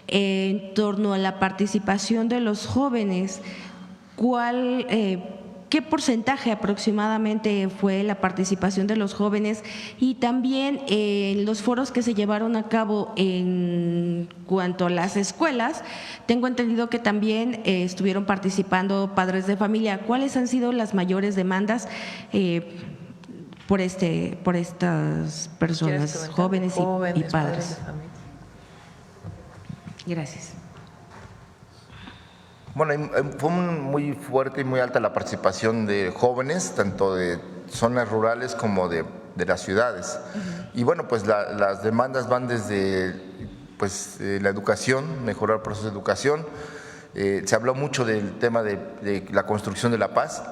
en torno a la participación de los jóvenes, ¿qué porcentaje aproximadamente fue la participación de los jóvenes? Y también los foros que se llevaron a cabo en cuanto a las escuelas, tengo entendido que también estuvieron participando padres de familia. ¿Cuáles han sido las mayores demandas por estas personas, jóvenes y padres? Gracias. Bueno, fue muy fuerte y muy alta la participación de jóvenes, tanto de zonas rurales como de las ciudades. Y bueno, pues las demandas van desde la educación, mejorar el proceso de educación, Se habló mucho del tema de la construcción de la paz,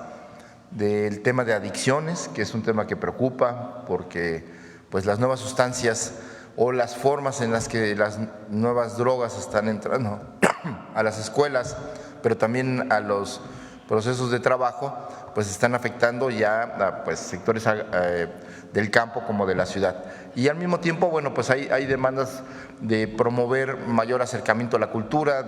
del tema de adicciones, que es un tema que preocupa porque pues las nuevas sustancias o las formas en las que las nuevas drogas están entrando a las escuelas, pero también a los procesos de trabajo, pues están afectando ya a pues, sectores del campo como de la ciudad. Y al mismo tiempo, bueno, pues hay demandas de promover mayor acercamiento a la cultura,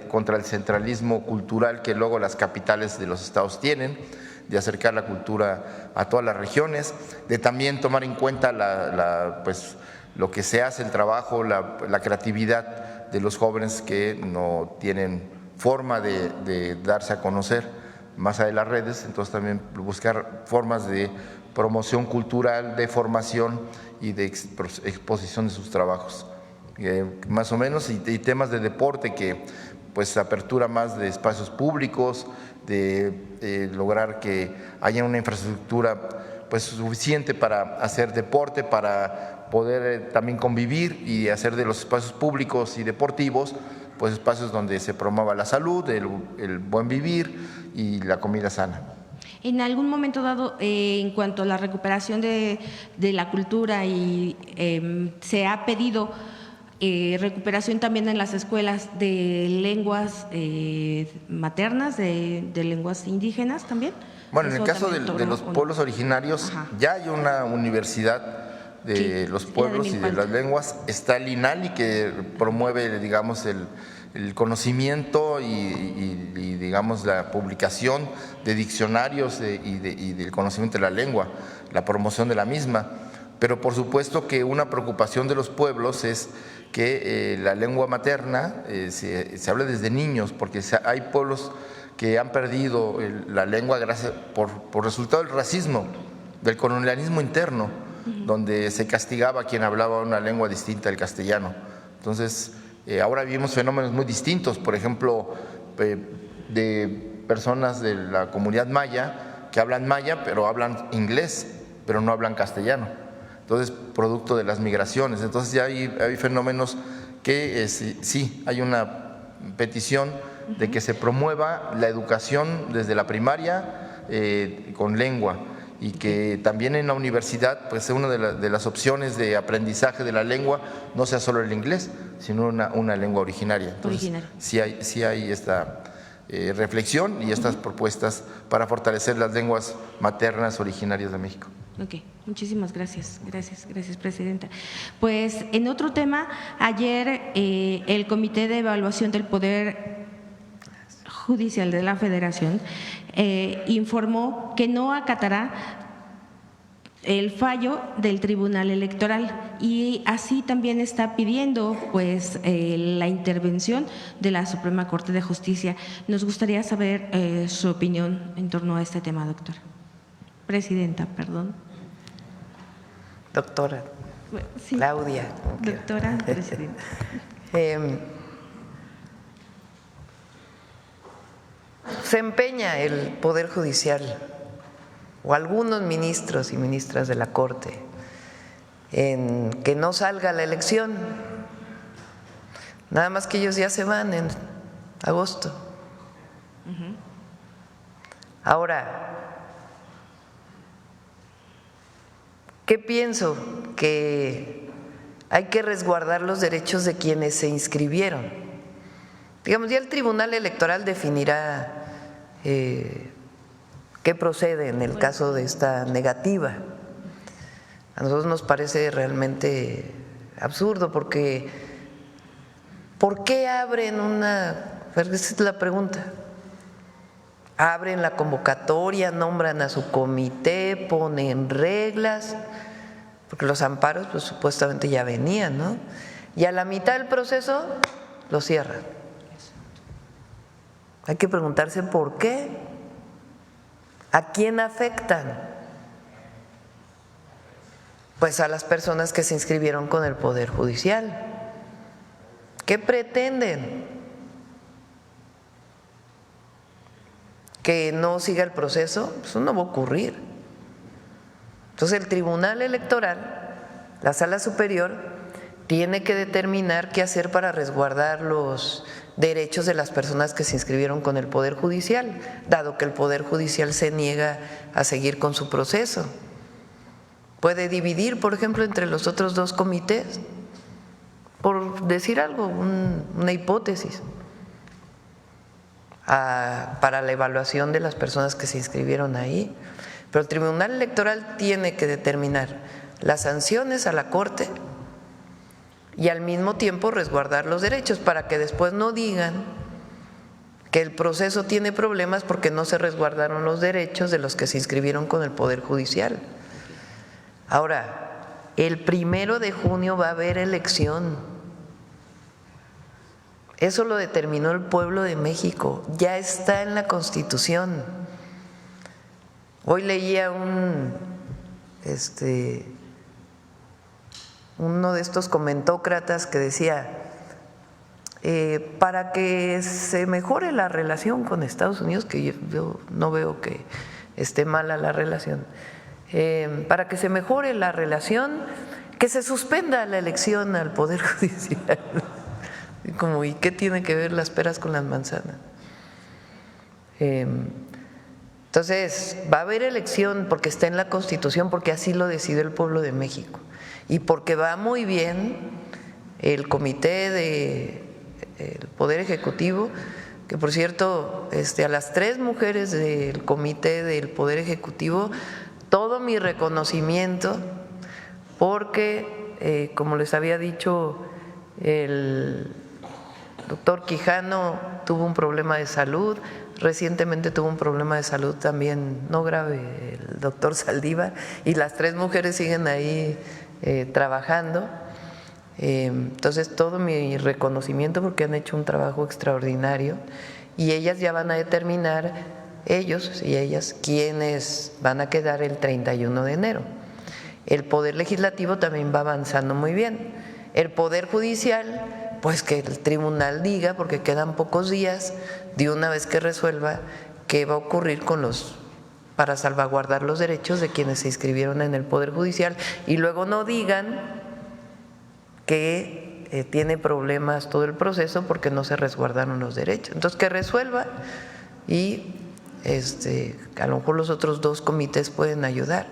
contra el centralismo cultural que luego las capitales de los estados tienen, de acercar la cultura a todas las regiones, de también tomar en cuenta pues, lo que se hace, el trabajo, la creatividad de los jóvenes que no tienen forma de darse a conocer más allá de las redes, entonces también buscar formas de promoción cultural, de formación y de exposición de sus trabajos, más o menos, y temas de deporte que pues apertura más de espacios públicos, de lograr que haya una infraestructura pues suficiente para hacer deporte, para poder también convivir y hacer de los espacios públicos y deportivos pues espacios donde se promueva la salud, el buen vivir y la comida sana. En algún momento dado, en cuanto a la recuperación de la cultura, se ha pedido recuperación también en las escuelas de lenguas maternas, de lenguas indígenas también. Bueno, en el caso de los pueblos originarios, ya hay una universidad de los pueblos y de las lenguas, está el INALI que promueve, digamos, el conocimiento y digamos la publicación de diccionarios y del conocimiento de la lengua, la promoción de la misma. Pero por supuesto que una preocupación de los pueblos es que la lengua materna se hable desde niños, porque hay pueblos que han perdido la lengua por resultado del racismo, del colonialismo interno, donde se castigaba a quien hablaba una lengua distinta al castellano. Entonces, ahora vivimos fenómenos muy distintos, por ejemplo, de personas de la comunidad maya que hablan maya, pero hablan inglés, pero no hablan castellano. Entonces, producto de las migraciones. Entonces, ya hay fenómenos que sí, hay una petición de que se promueva la educación desde la primaria con lengua, y que también en la universidad pues una de las opciones de aprendizaje de la lengua no sea solo el inglés, sino una lengua originaria. Entonces, sí hay esta reflexión y estas propuestas para fortalecer las lenguas maternas originarias de México. Ok, muchísimas gracias. Gracias, Presidenta. Pues en otro tema, ayer el Comité de Evaluación del Poder Judicial de la Federación informó que no acatará el fallo del Tribunal Electoral y así también está pidiendo pues la intervención de la Suprema Corte de Justicia. Nos gustaría saber su opinión en torno a este tema, doctora. Presidenta, perdón. Doctora. Sí. Claudia. Doctora, presidenta. Se empeña el Poder Judicial o algunos ministros y ministras de la Corte en que no salga la elección, nada más que ellos ya se van en agosto. Ahora, ¿qué pienso? Que hay que resguardar los derechos de quienes se inscribieron. Digamos, ya el Tribunal Electoral definirá qué procede en el caso de esta negativa. A nosotros nos parece realmente absurdo porque ¿por qué abren esa es la pregunta? Abren la convocatoria, nombran a su comité, ponen reglas, porque los amparos pues supuestamente ya venían, ¿no? Y a la mitad del proceso lo cierran. Hay que preguntarse por qué, a quién afectan. Pues a las personas que se inscribieron con el Poder Judicial. ¿Qué pretenden? ¿Que no siga el proceso? Eso no va a ocurrir. Entonces el Tribunal Electoral, la Sala Superior, tiene que determinar qué hacer para resguardar los derechos de las personas que se inscribieron con el Poder Judicial, dado que el Poder Judicial se niega a seguir con su proceso. Puede dividir, por ejemplo, entre los otros dos comités, por decir algo, una hipótesis, para la evaluación de las personas que se inscribieron ahí. Pero el Tribunal Electoral tiene que determinar las sanciones a la Corte y al mismo tiempo resguardar los derechos para que después no digan que el proceso tiene problemas porque no se resguardaron los derechos de los que se inscribieron con el Poder Judicial. Ahora, el 1 de junio va a haber elección. Eso lo determinó el pueblo de México, ya está en la Constitución. Hoy leía uno de estos comentócratas que decía, para que se mejore la relación con Estados Unidos, que yo no veo que esté mala la relación, para que se mejore la relación, que se suspenda la elección al Poder Judicial. Como, ¿y qué tiene que ver las peras con las manzanas? Entonces, va a haber elección porque está en la Constitución, porque así lo decidió el pueblo de México y porque va muy bien el comité del Poder Ejecutivo, que por cierto, a las 3 mujeres del comité del Poder Ejecutivo, todo mi reconocimiento, porque, como les había dicho, el doctor Quijano tuvo un problema de salud, recientemente tuvo un problema de salud también, no grave, el doctor Saldívar, y las 3 mujeres siguen ahí trabajando. Entonces, todo mi reconocimiento porque han hecho un trabajo extraordinario y ellas ya van a determinar, ellos y ellas, quiénes van a quedar el 31 de enero. El Poder Legislativo también va avanzando muy bien. El Poder Judicial, pues que el tribunal diga, porque quedan pocos días, de una vez que resuelva qué va a ocurrir para salvaguardar los derechos de quienes se inscribieron en el Poder Judicial y luego no digan que tiene problemas todo el proceso porque no se resguardaron los derechos. Entonces, que resuelva y a lo mejor los otros 2 comités pueden ayudar.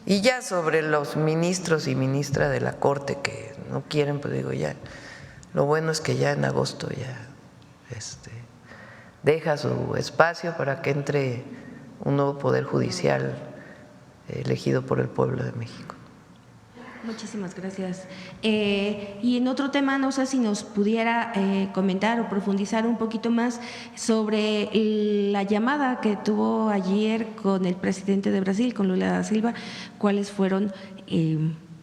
Y ya sobre los ministros y ministra de la Corte que no quieren, pues digo ya, lo bueno es que ya en agosto ya deja su espacio para que entre un nuevo Poder Judicial elegido por el pueblo de México. Muchísimas gracias. Y en otro tema, no sé si nos pudiera comentar o profundizar un poquito más sobre la llamada que tuvo ayer con el presidente de Brasil, con Lula da Silva, cuáles fueron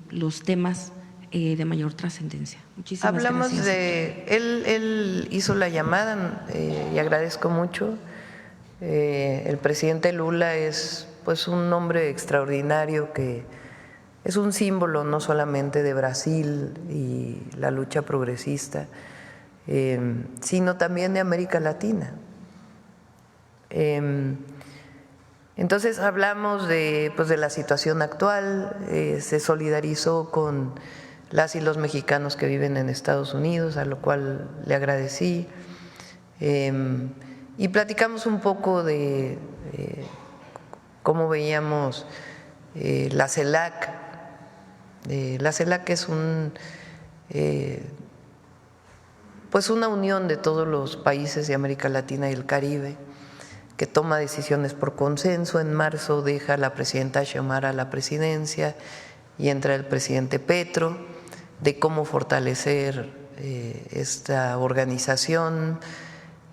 los temas de mayor trascendencia. Muchísimas Hablamos gracias. Él hizo la llamada y agradezco mucho. El presidente Lula es pues un hombre extraordinario que es un símbolo no solamente de Brasil y la lucha progresista, sino también de América Latina. Entonces hablamos de la situación actual, se solidarizó con las y los mexicanos que viven en Estados Unidos, a lo cual le agradecí, y platicamos un poco de cómo veíamos la CELAC. La CELAC es pues una unión de todos los países de América Latina y el Caribe que toma decisiones por consenso. En marzo deja la presidenta Xiomara la presidencia y entra el presidente Petro, de cómo fortalecer esta organización,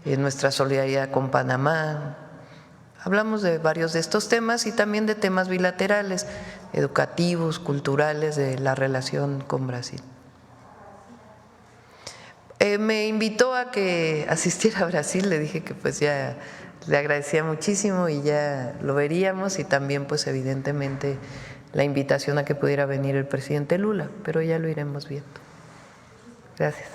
nuestra solidaridad con Panamá. Hablamos de varios de estos temas y también de temas bilaterales, educativos, culturales, de la relación con Brasil. Me invitó a que asistiera a Brasil, le dije que pues ya le agradecía muchísimo y ya lo veríamos, y también pues evidentemente la invitación a que pudiera venir el presidente Lula, pero ya lo iremos viendo. Gracias.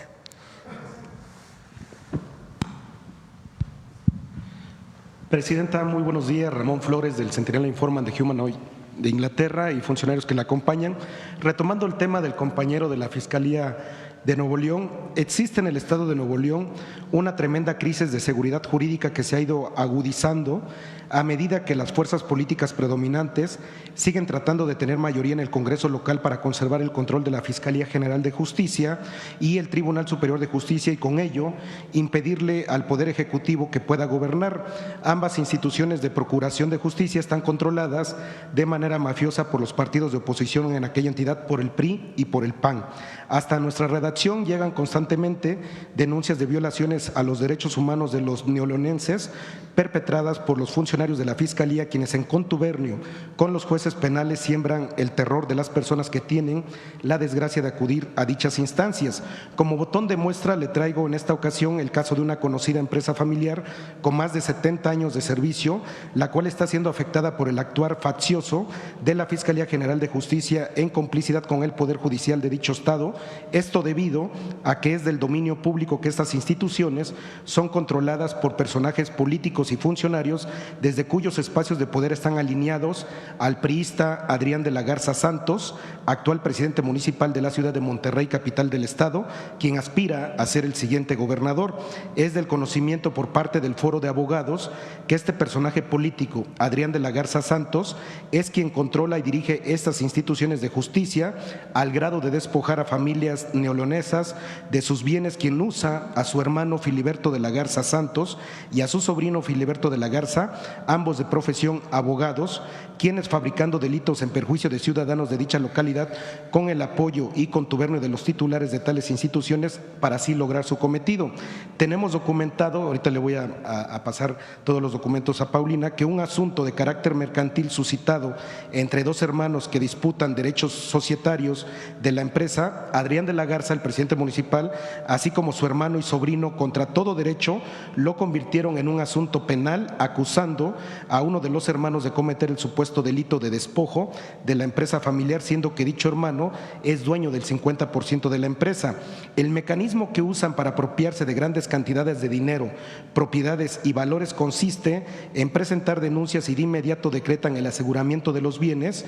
Presidenta, muy buenos días. Ramón Flores del Centennial Informant de Humanoid de Inglaterra y funcionarios que la acompañan. Retomando el tema del compañero de la Fiscalía de Nuevo León, existe en el estado de Nuevo León una tremenda crisis de seguridad jurídica que se ha ido agudizando a medida que las fuerzas políticas predominantes siguen tratando de tener mayoría en el Congreso local para conservar el control de la Fiscalía General de Justicia y el Tribunal Superior de Justicia y con ello impedirle al Poder Ejecutivo que pueda gobernar. Ambas instituciones de procuración de justicia están controladas de manera mafiosa por los partidos de oposición en aquella entidad, por el PRI y por el PAN. Hasta nuestra redacción llegan constantemente denuncias de violaciones a los derechos humanos de los neoleonenses perpetradas por los funcionarios de la Fiscalía, quienes en contubernio con los jueces penales siembran el terror de las personas que tienen la desgracia de acudir a dichas instancias. Como botón de muestra le traigo en esta ocasión el caso de una conocida empresa familiar con más de 70 años de servicio, la cual está siendo afectada por el actuar faccioso de la Fiscalía General de Justicia en complicidad con el Poder Judicial de dicho estado. Esto debido a que es del dominio público que estas instituciones son controladas por personajes políticos y funcionarios desde cuyos espacios de poder están alineados al priista Adrián de la Garza Santos, actual presidente municipal de la ciudad de Monterrey, capital del estado, quien aspira a ser el siguiente gobernador. Es del conocimiento por parte del Foro de Abogados que este personaje político, Adrián de la Garza Santos, es quien controla y dirige estas instituciones de justicia al grado de despojar a familias neoleonesas de sus bienes, quien usa a su hermano Filiberto de la Garza Santos y a su sobrino Filiberto de la Garza, ambos de profesión abogados, quienes fabricando delitos en perjuicio de ciudadanos de dicha localidad con el apoyo y contubernio de los titulares de tales instituciones para así lograr su cometido. Tenemos documentado, ahorita le voy a pasar todos los documentos a Paulina, que un asunto de carácter mercantil suscitado entre dos hermanos que disputan derechos societarios de la empresa, Adrián de la Garza, el presidente municipal, así como su hermano y sobrino, contra todo derecho, lo convirtieron en un asunto penal, acusando a uno de los hermanos de cometer el supuesto delito de despojo de la empresa familiar, siendo que dicho hermano es dueño del 50% de la empresa. El mecanismo que usan para apropiarse de grandes cantidades de dinero, propiedades y valores consiste en presentar denuncias y de inmediato decretan el aseguramiento de los bienes.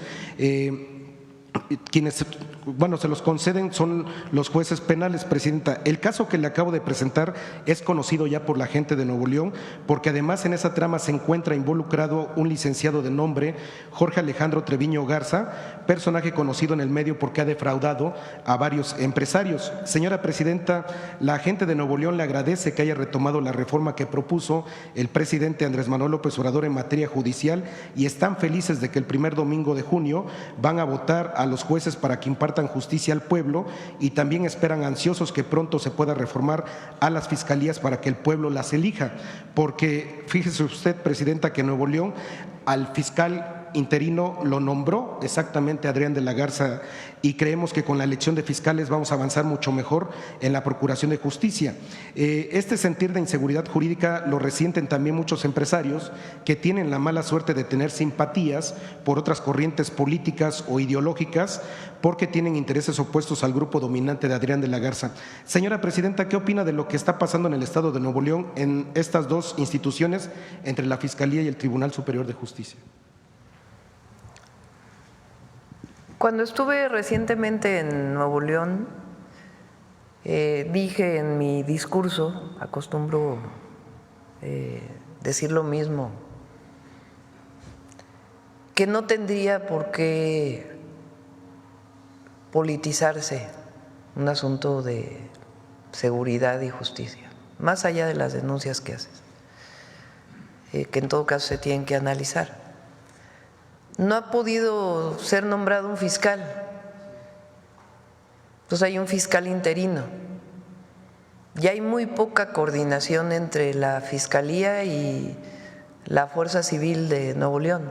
Quienes, se los conceden son los jueces penales, Presidenta. El caso que le acabo de presentar es conocido ya por la gente de Nuevo León, porque además en esa trama se encuentra involucrado un licenciado de nombre Jorge Alejandro Treviño Garza, personaje conocido en el medio porque ha defraudado a varios empresarios. Señora Presidenta, la gente de Nuevo León le agradece que haya retomado la reforma que propuso el presidente Andrés Manuel López Obrador en materia judicial y están felices de que el primer domingo de junio van a votar a los jueces para que impartan justicia al pueblo y también esperan ansiosos que pronto se pueda reformar a las fiscalías para que el pueblo las elija, porque fíjese usted, Presidenta, que en Nuevo León al fiscal interino lo nombró exactamente Adrián de la Garza y creemos que con la elección de fiscales vamos a avanzar mucho mejor en la procuración de justicia. Este sentir de inseguridad jurídica lo resienten también muchos empresarios que tienen la mala suerte de tener simpatías por otras corrientes políticas o ideológicas porque tienen intereses opuestos al grupo dominante de Adrián de la Garza. Señora Presidenta, ¿qué opina de lo que está pasando en el estado de Nuevo León en estas dos instituciones entre la Fiscalía y el Tribunal Superior de Justicia? Cuando estuve recientemente en Nuevo León, dije en mi discurso, acostumbro decir lo mismo, que no tendría por qué politizarse un asunto de seguridad y justicia, más allá de las denuncias que haces, que en todo caso se tienen que analizar. No ha podido ser nombrado un fiscal, entonces hay un fiscal interino y hay muy poca coordinación entre la Fiscalía y la Fuerza Civil de Nuevo León.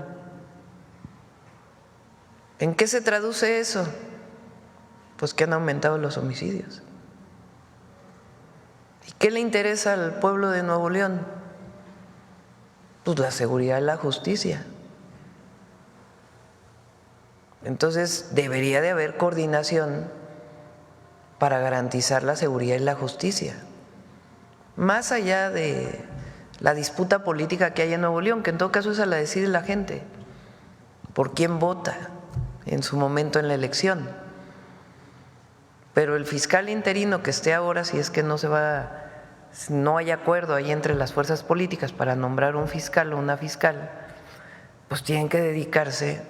¿En qué se traduce eso? Pues que han aumentado los homicidios. ¿Y qué le interesa al pueblo de Nuevo León? Pues la seguridad y la justicia. Entonces debería de haber coordinación para garantizar la seguridad y la justicia, más allá de la disputa política que hay en Nuevo León, que en todo caso esa la decide la gente, por quién vota en su momento en la elección. pero el fiscal interino que esté ahora, si es que no hay acuerdo ahí entre las fuerzas políticas para nombrar un fiscal o una fiscal, pues tienen que dedicarse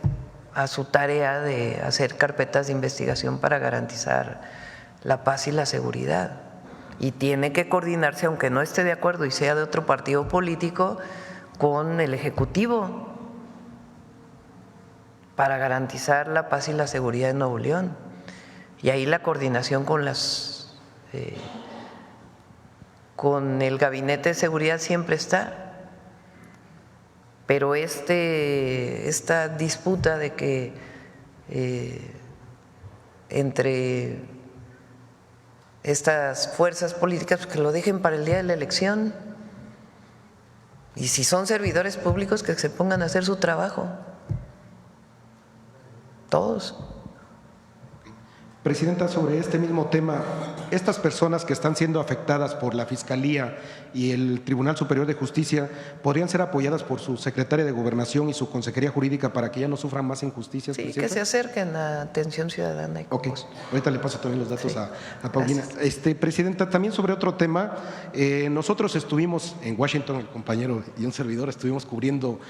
a su tarea de hacer carpetas de investigación para garantizar la paz y la seguridad. Y tiene que coordinarse, aunque no esté de acuerdo y sea de otro partido político, con el Ejecutivo para garantizar la paz y la seguridad en Nuevo León. Y ahí la coordinación con con el Gabinete de Seguridad siempre está. Pero esta disputa de que entre estas fuerzas políticas, pues que lo dejen para el día de la elección, y si son servidores públicos, que se pongan a hacer su trabajo, todos. Presidenta, sobre este mismo tema, estas personas que están siendo afectadas por la Fiscalía y el Tribunal Superior de Justicia podrían ser apoyadas por su secretaria de Gobernación y su Consejería Jurídica para que ya no sufran más injusticias. Sí, que se acerquen a Atención Ciudadana. Ok, ahorita le paso también los datos sí. a Paulina. Presidenta, también sobre otro tema, nosotros estuvimos en Washington, el compañero y un servidor, estuvimos cubriendo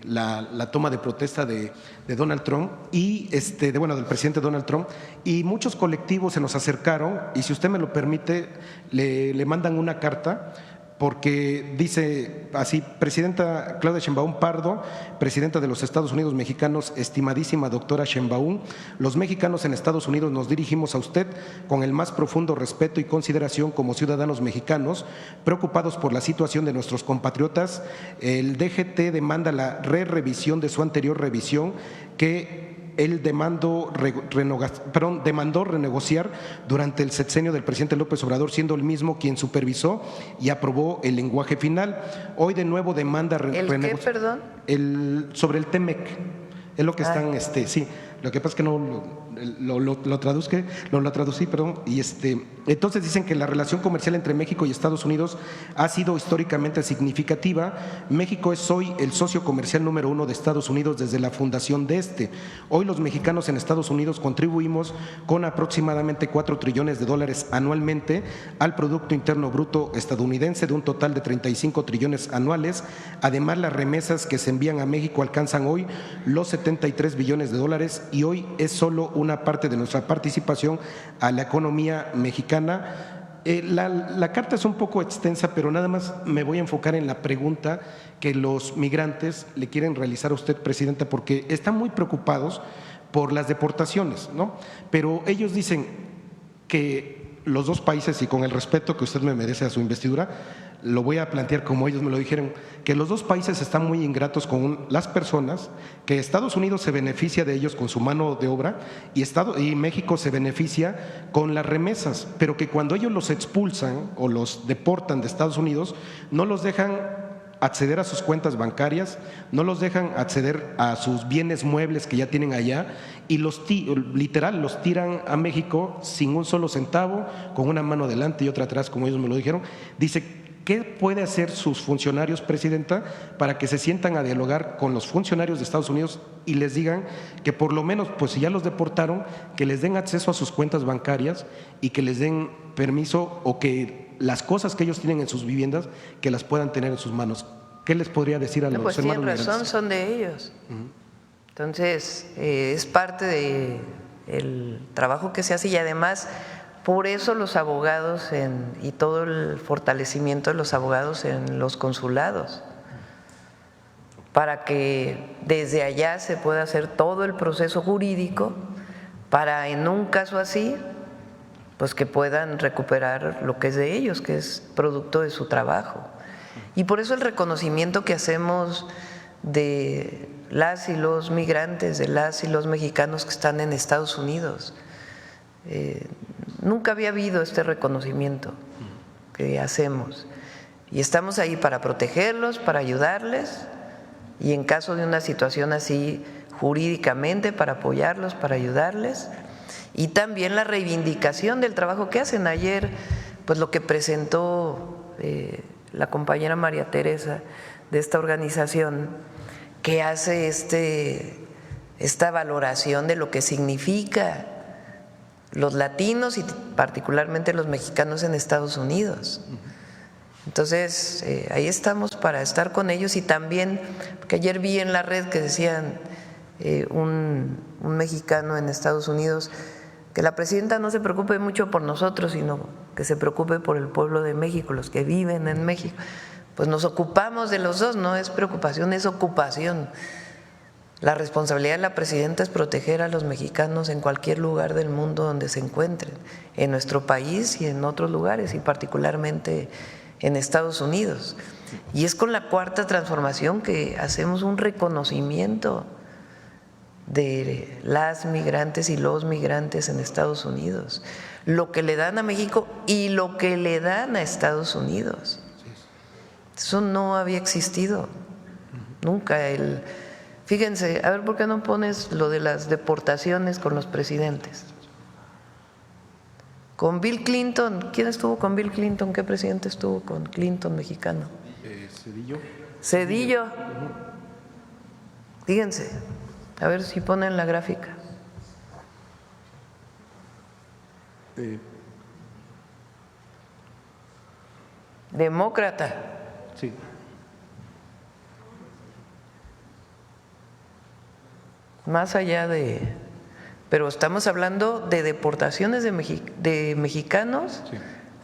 la toma de protesta de Donald Trump y del presidente Donald Trump, y muchos colectivos se nos acercaron y, si usted me lo permite, le mandan una carta porque dice así: Presidenta Claudia Sheinbaum Pardo, Presidenta de los Estados Unidos Mexicanos, estimadísima doctora Sheinbaum, los mexicanos en Estados Unidos nos dirigimos a usted con el más profundo respeto y consideración como ciudadanos mexicanos, preocupados por la situación de nuestros compatriotas. El DGT demanda la revisión de su anterior revisión que él demandó renegociar durante el sexenio del presidente López Obrador, siendo el mismo quien supervisó y aprobó el lenguaje final. Hoy de nuevo demanda ¿El qué, perdón? Sobre el TEMEC. Es lo que están, sí. Lo que pasa es que no lo traducí, perdón. Y entonces dicen que la relación comercial entre México y Estados Unidos ha sido históricamente significativa. México es hoy el socio comercial número 1 de Estados Unidos desde la fundación de Hoy los mexicanos en Estados Unidos contribuimos con aproximadamente $4 trillones anualmente al Producto Interno Bruto estadounidense, de un total de 35 trillones anuales. Además, las remesas que se envían a México alcanzan hoy los $73 billones, y hoy es solo una parte de nuestra participación a la economía mexicana. La carta es un poco extensa, pero nada más me voy a enfocar en la pregunta que los migrantes le quieren realizar a usted, Presidenta, porque están muy preocupados por las deportaciones, ¿no? Pero ellos dicen que los dos países, y con el respeto que usted me merece a su investidura, lo voy a plantear como ellos me lo dijeron, que los dos países están muy ingratos con las personas, que Estados Unidos se beneficia de ellos con su mano de obra y México se beneficia con las remesas, pero que cuando ellos los expulsan o los deportan de Estados Unidos, no los dejan acceder a sus cuentas bancarias, no los dejan acceder a sus bienes muebles que ya tienen allá, y literal los tiran a México sin un solo centavo, con una mano adelante y otra atrás, como ellos me lo dijeron. Dice: ¿qué puede hacer sus funcionarios, Presidenta, para que se sientan a dialogar con los funcionarios de Estados Unidos y les digan que por lo menos, pues si ya los deportaron, que les den acceso a sus cuentas bancarias y que les den permiso, o que las cosas que ellos tienen en sus viviendas, que las puedan tener en sus manos? ¿Qué les podría decir a los hermanos migrantes? Pues tienen razón, migrantes? son de ellos. Entonces, es parte del trabajo que se hace, y además por eso los abogados y todo el fortalecimiento de los abogados en los consulados, para que desde allá se pueda hacer todo el proceso jurídico para, en un caso así, pues que puedan recuperar lo que es de ellos, que es producto de su trabajo. Y por eso el reconocimiento que hacemos de las y los migrantes, de las y los mexicanos que están en Estados Unidos. Nunca había habido este reconocimiento que hacemos, y estamos ahí para protegerlos, para ayudarles, y en caso de una situación así, jurídicamente, para apoyarlos, para ayudarles, y también la reivindicación del trabajo que hacen. Ayer, pues lo que presentó la compañera María Teresa de esta organización, que hace esta valoración de lo que significa los latinos y particularmente los mexicanos en Estados Unidos. Entonces, ahí estamos para estar con ellos y también, porque ayer vi en la red que decían un mexicano en Estados Unidos que la presidenta no se preocupe mucho por nosotros, sino que se preocupe por el pueblo de México, los que viven en México. Pues nos ocupamos de los dos, no es preocupación, es ocupación. La responsabilidad de la presidenta es proteger a los mexicanos en cualquier lugar del mundo donde se encuentren, en nuestro país y en otros lugares, y particularmente en Estados Unidos. Y es con la Cuarta Transformación que hacemos un reconocimiento de las migrantes y los migrantes en Estados Unidos, lo que le dan a México y lo que le dan a Estados Unidos. Eso no había existido nunca. Fíjense, a ver, ¿por qué no pones lo de las deportaciones con los presidentes? Con Bill Clinton, ¿quién estuvo con Bill Clinton? ¿Qué presidente estuvo con Clinton mexicano? Cedillo. Cedillo. Fíjense, a ver si ponen la gráfica. Demócrata. Sí. Más allá de… Pero estamos hablando de deportaciones de mexicanos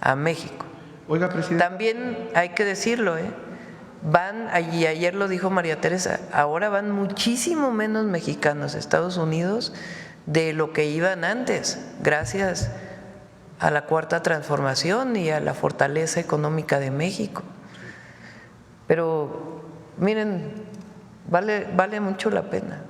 a México. Oiga, presidente. También hay que decirlo, van, y ayer lo dijo María Teresa, ahora van muchísimo menos mexicanos a Estados Unidos de lo que iban antes, gracias a la Cuarta Transformación y a la fortaleza económica de México. Pero miren, vale mucho la pena.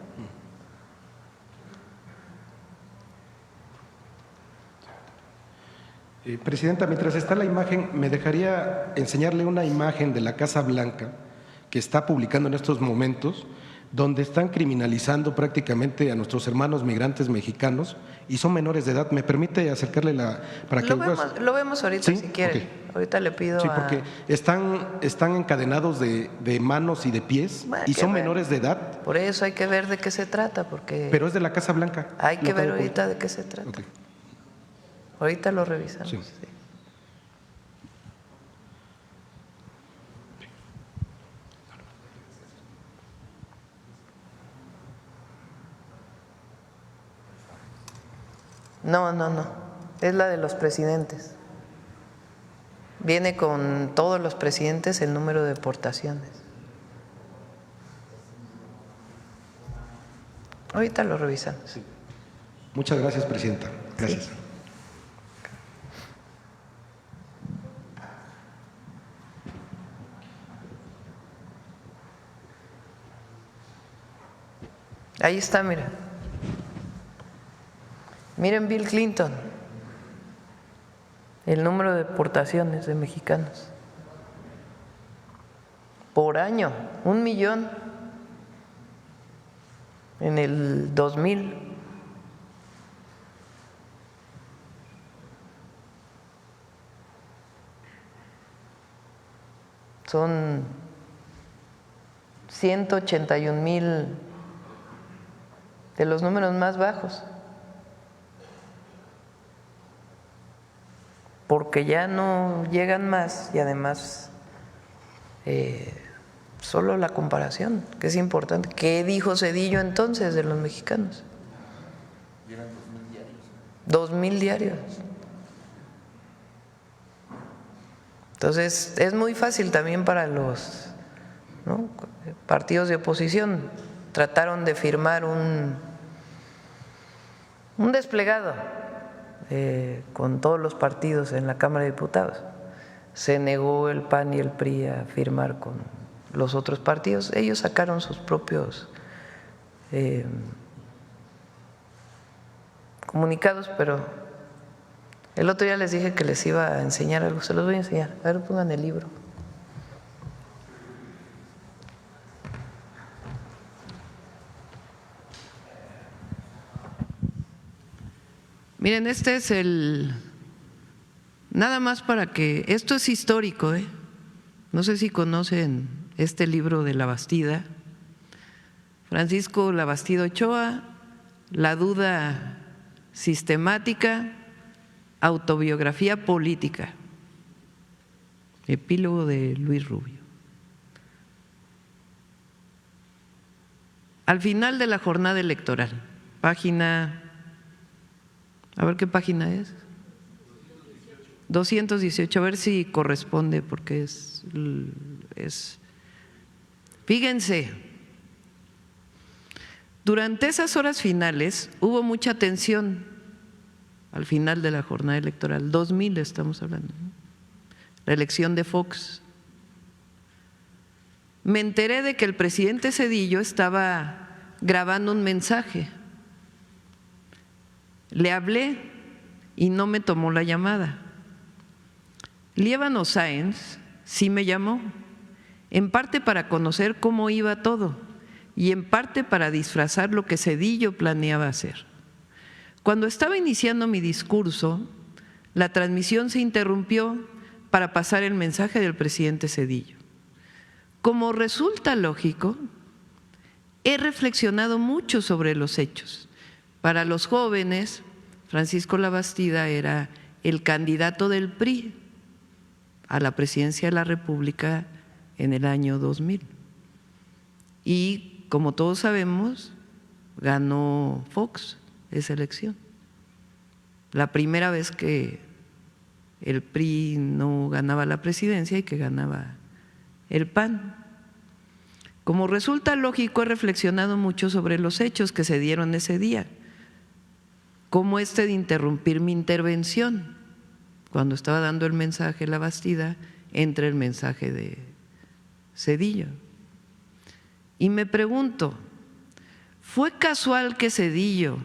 Presidenta, mientras está la imagen, me dejaría enseñarle una imagen de la Casa Blanca que está publicando en estos momentos, donde están criminalizando prácticamente a nuestros hermanos migrantes mexicanos y son menores de edad. ¿Me permite acercarle para que lo vemos ahorita, ¿sí? Si quiere. Okay. Ahorita le pido. Sí, porque están encadenados de manos y de pies y son menores de edad. Por eso hay que ver de qué se trata, porque… Pero es de la Casa Blanca. Hay que ver ahorita de qué se trata. Okay. Ahorita lo revisamos. Sí. Sí. No, es la de los presidentes. Viene con todos los presidentes el número de deportaciones. Ahorita lo revisamos. Sí. Muchas gracias, presidenta. Gracias. Sí. Ahí está, mira. Miren Bill Clinton, el número de deportaciones de mexicanos por año, 1 millón en el 2000. Son 181,000 de los números más bajos, porque ya no llegan más y además solo la comparación, que es importante. ¿Qué dijo Cedillo entonces de los mexicanos? Eran 2,000 diarios. 2,000 diarios. Entonces es muy fácil también para los partidos de oposición. Trataron de firmar un desplegado con todos los partidos en la Cámara de Diputados. Se negó el PAN y el PRI a firmar con los otros partidos. Ellos sacaron sus propios comunicados, pero el otro día les dije que les iba a enseñar algo. Se los voy a enseñar. A ver, pongan el libro. Miren, este es nada más para que… Esto es histórico, No sé si conocen este libro de Labastida. Francisco Labastida Ochoa, La duda sistemática, autobiografía política. Epílogo de Luis Rubio. Al final de la jornada electoral, página, a ver qué página es. 218, a ver si corresponde, porque es fíjense, durante esas horas finales hubo mucha tensión al final de la jornada electoral, 2000 estamos hablando, ¿no? La elección de Fox. Me enteré de que el presidente Zedillo estaba grabando un mensaje. Le hablé y no me tomó la llamada. Líbano Sáenz sí me llamó, en parte para conocer cómo iba todo y en parte para disfrazar lo que Zedillo planeaba hacer. Cuando estaba iniciando mi discurso, la transmisión se interrumpió para pasar el mensaje del presidente Zedillo. Como resulta lógico, he reflexionado mucho sobre los hechos. Para los jóvenes, Francisco Labastida era el candidato del PRI a la presidencia de la República en el año 2000. Y como todos sabemos, ganó Fox esa elección. La primera vez que el PRI no ganaba la presidencia y que ganaba el PAN. Como resulta lógico, he reflexionado mucho sobre los hechos que se dieron ese día, como este de interrumpir mi intervención cuando estaba dando el mensaje Labastida entre el mensaje de Zedillo. Y me pregunto, ¿fue casual que Zedillo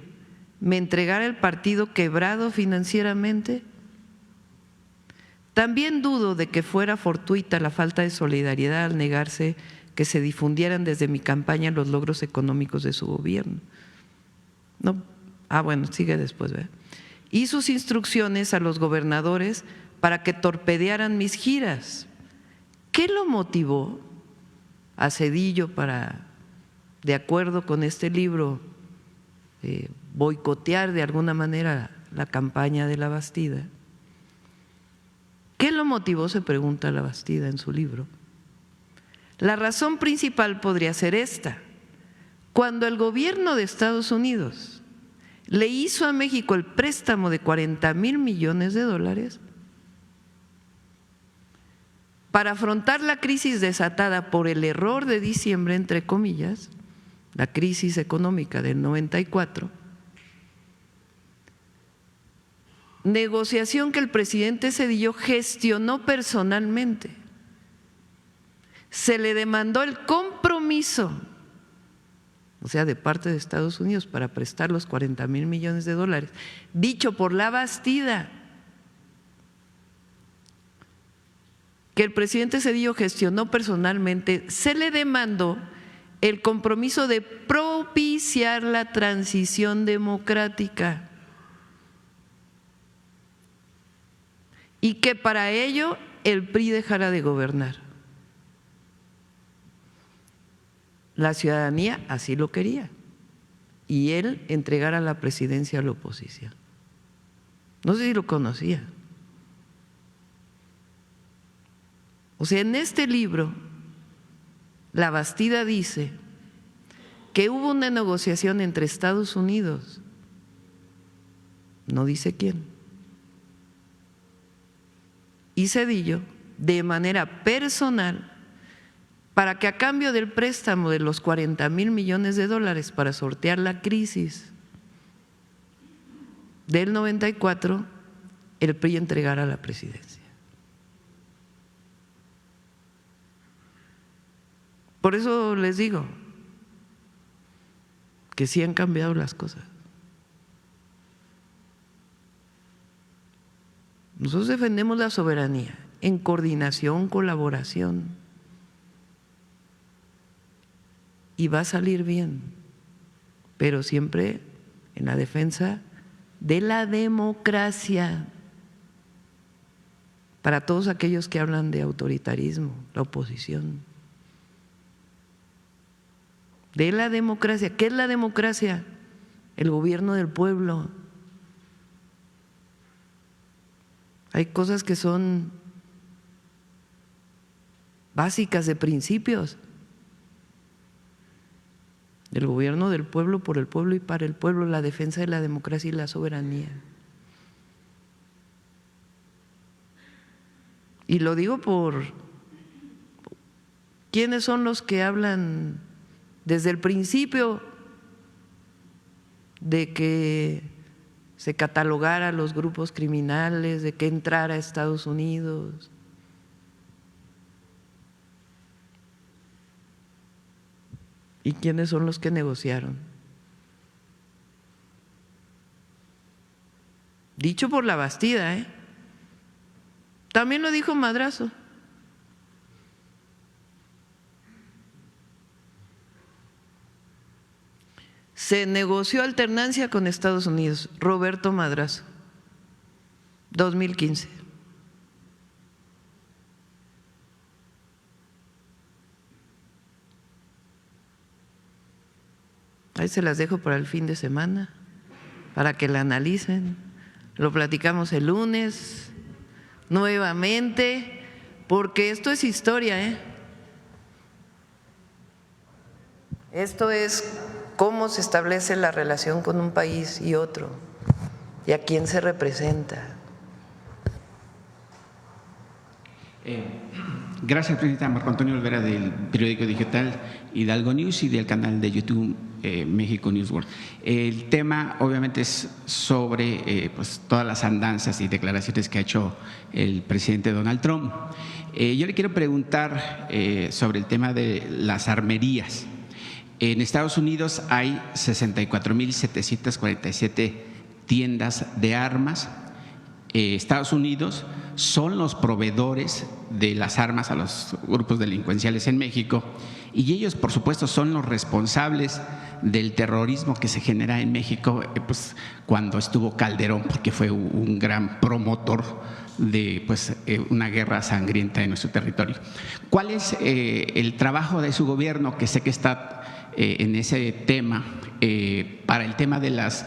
me entregara el partido quebrado financieramente? También dudo de que fuera fortuita la falta de solidaridad al negarse que se difundieran desde mi campaña los logros económicos de su gobierno. No, bueno, sigue después, ¿verdad? Y sus instrucciones a los gobernadores para que torpedearan mis giras. ¿Qué lo motivó a Zedillo para, de acuerdo con este libro, boicotear de alguna manera la campaña de Labastida? ¿Qué lo motivó?, se pregunta Labastida en su libro. La razón principal podría ser esta: cuando el gobierno de Estados Unidos le hizo a México el préstamo de 40,000 millones de dólares para afrontar la crisis desatada por el error de diciembre, entre comillas, la crisis económica del 94, negociación que el presidente Zedillo gestionó personalmente. Se le demandó el compromiso, o sea, de parte de Estados Unidos, para prestar los 40,000 millones de dólares, dicho por Labastida, que el presidente Zedillo gestionó personalmente. Se le demandó el compromiso de propiciar la transición democrática y que para ello el PRI dejara de gobernar. La ciudadanía así lo quería y él entregara la presidencia a la oposición. No sé si lo conocía. O sea, en este libro Labastida dice que hubo una negociación entre Estados Unidos, no dice quién, y Zedillo de manera personal, para que a cambio del préstamo de los 40,000 millones de dólares para sortear la crisis del 94, el PRI entregara la presidencia. Por eso les digo que sí han cambiado las cosas. Nosotros defendemos la soberanía en coordinación, colaboración, y va a salir bien, pero siempre en la defensa de la democracia. Para todos aquellos que hablan de autoritarismo, la oposición, de la democracia. ¿Qué es la democracia? El gobierno del pueblo, Hay cosas que son básicas de principios. El gobierno del pueblo, por el pueblo y para el pueblo, la defensa de la democracia y la soberanía. Y lo digo por quiénes son los que hablan desde el principio de que se catalogara a los grupos criminales, de que entrara a Estados Unidos. ¿Y quiénes son los que negociaron? Dicho por la Bastida, ¿eh? También lo dijo Madrazo. Se negoció alternancia con Estados Unidos, Roberto Madrazo, 2015. Ahí se las dejo para el fin de semana, para que la analicen. Lo platicamos el lunes nuevamente, porque esto es historia, ¿eh? Esto es cómo se establece la relación con un país y otro, y a quién se representa. Gracias, Presidenta. Marco Antonio Olvera, del periódico digital Hidalgo News y del canal de YouTube México News World. El tema obviamente es sobre pues, todas las andanzas y declaraciones que ha hecho el presidente Donald Trump. Yo le quiero preguntar sobre el tema de las armerías. En Estados Unidos hay 64.747 tiendas de armas. Estados Unidos son los proveedores de las armas a los grupos delincuenciales en México, y ellos, por supuesto, son los responsables del terrorismo que se genera en México, pues, cuando estuvo Calderón, porque fue un gran promotor de una guerra sangrienta en nuestro territorio. ¿Cuál es el trabajo de su gobierno, que sé que está en ese tema, para el tema de las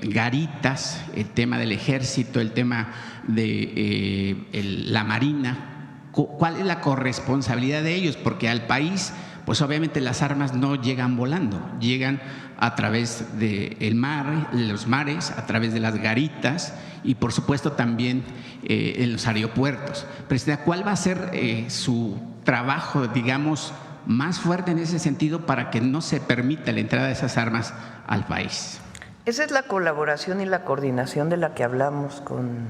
garitas, el tema del ejército, el tema de la marina? ¿Cuál es la corresponsabilidad de ellos? Porque al país, pues obviamente las armas no llegan volando, llegan a través del mar, los mares, a través de las garitas y por supuesto también en los aeropuertos. Presidenta, ¿cuál va a ser su trabajo, digamos, más fuerte en ese sentido para que no se permita la entrada de esas armas al país? Esa es la colaboración y la coordinación de la que hablamos con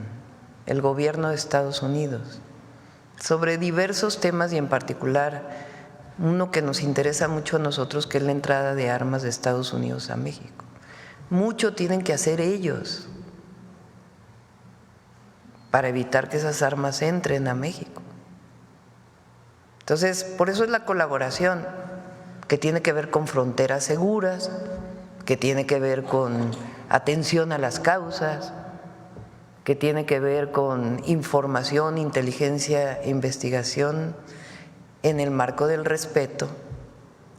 el gobierno de Estados Unidos sobre diversos temas, y en particular uno que nos interesa mucho a nosotros, que es la entrada de armas de Estados Unidos a México. Mucho tienen que hacer ellos para evitar que esas armas entren a México. Entonces, por eso es la colaboración, que tiene que ver con fronteras seguras, que tiene que ver con atención a las causas, que tiene que ver con información, inteligencia e investigación en el marco del respeto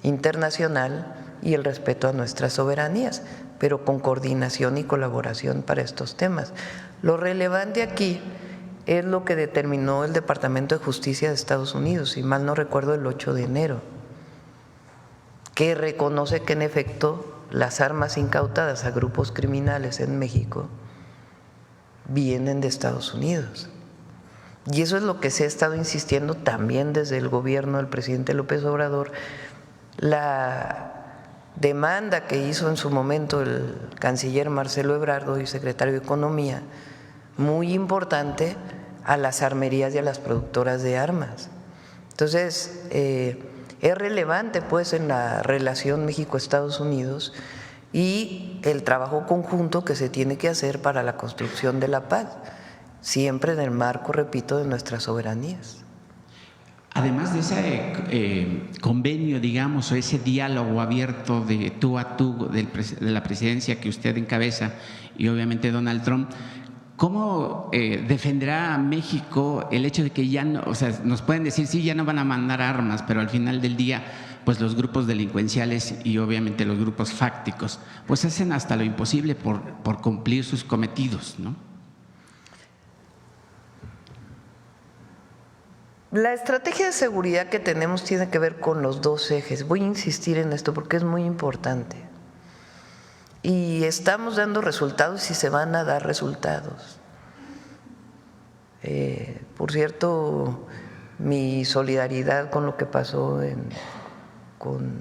internacional y el respeto a nuestras soberanías, pero con coordinación y colaboración para estos temas. Lo relevante aquí es lo que determinó el Departamento de Justicia de Estados Unidos, si mal no recuerdo, el 8 de enero, que reconoce que en efecto las armas incautadas a grupos criminales en México vienen de Estados Unidos. Y eso es lo que se ha estado insistiendo también desde el gobierno del presidente López Obrador. La demanda que hizo en su momento el canciller Marcelo Ebrard, hoy secretario de Economía, muy importante, a las armerías y a las productoras de armas. Entonces, es relevante pues en la relación México-Estados Unidos y el trabajo conjunto que se tiene que hacer para la construcción de la paz, siempre en el marco, repito, de nuestras soberanías. Además de ese convenio, digamos, o ese diálogo abierto de tú a tú de la presidencia que usted encabeza y obviamente Donald Trump, ¿cómo defenderá a México el hecho de que ya no, o sea, nos pueden decir sí, ya no van a mandar armas, pero al final del día, pues los grupos delincuenciales y obviamente los grupos fácticos, pues hacen hasta lo imposible por cumplir sus cometidos, ¿no? La estrategia de seguridad que tenemos tiene que ver con los dos ejes. Voy a insistir en esto porque es muy importante. Y estamos dando resultados y se van a dar resultados. Por cierto, mi solidaridad con lo que pasó con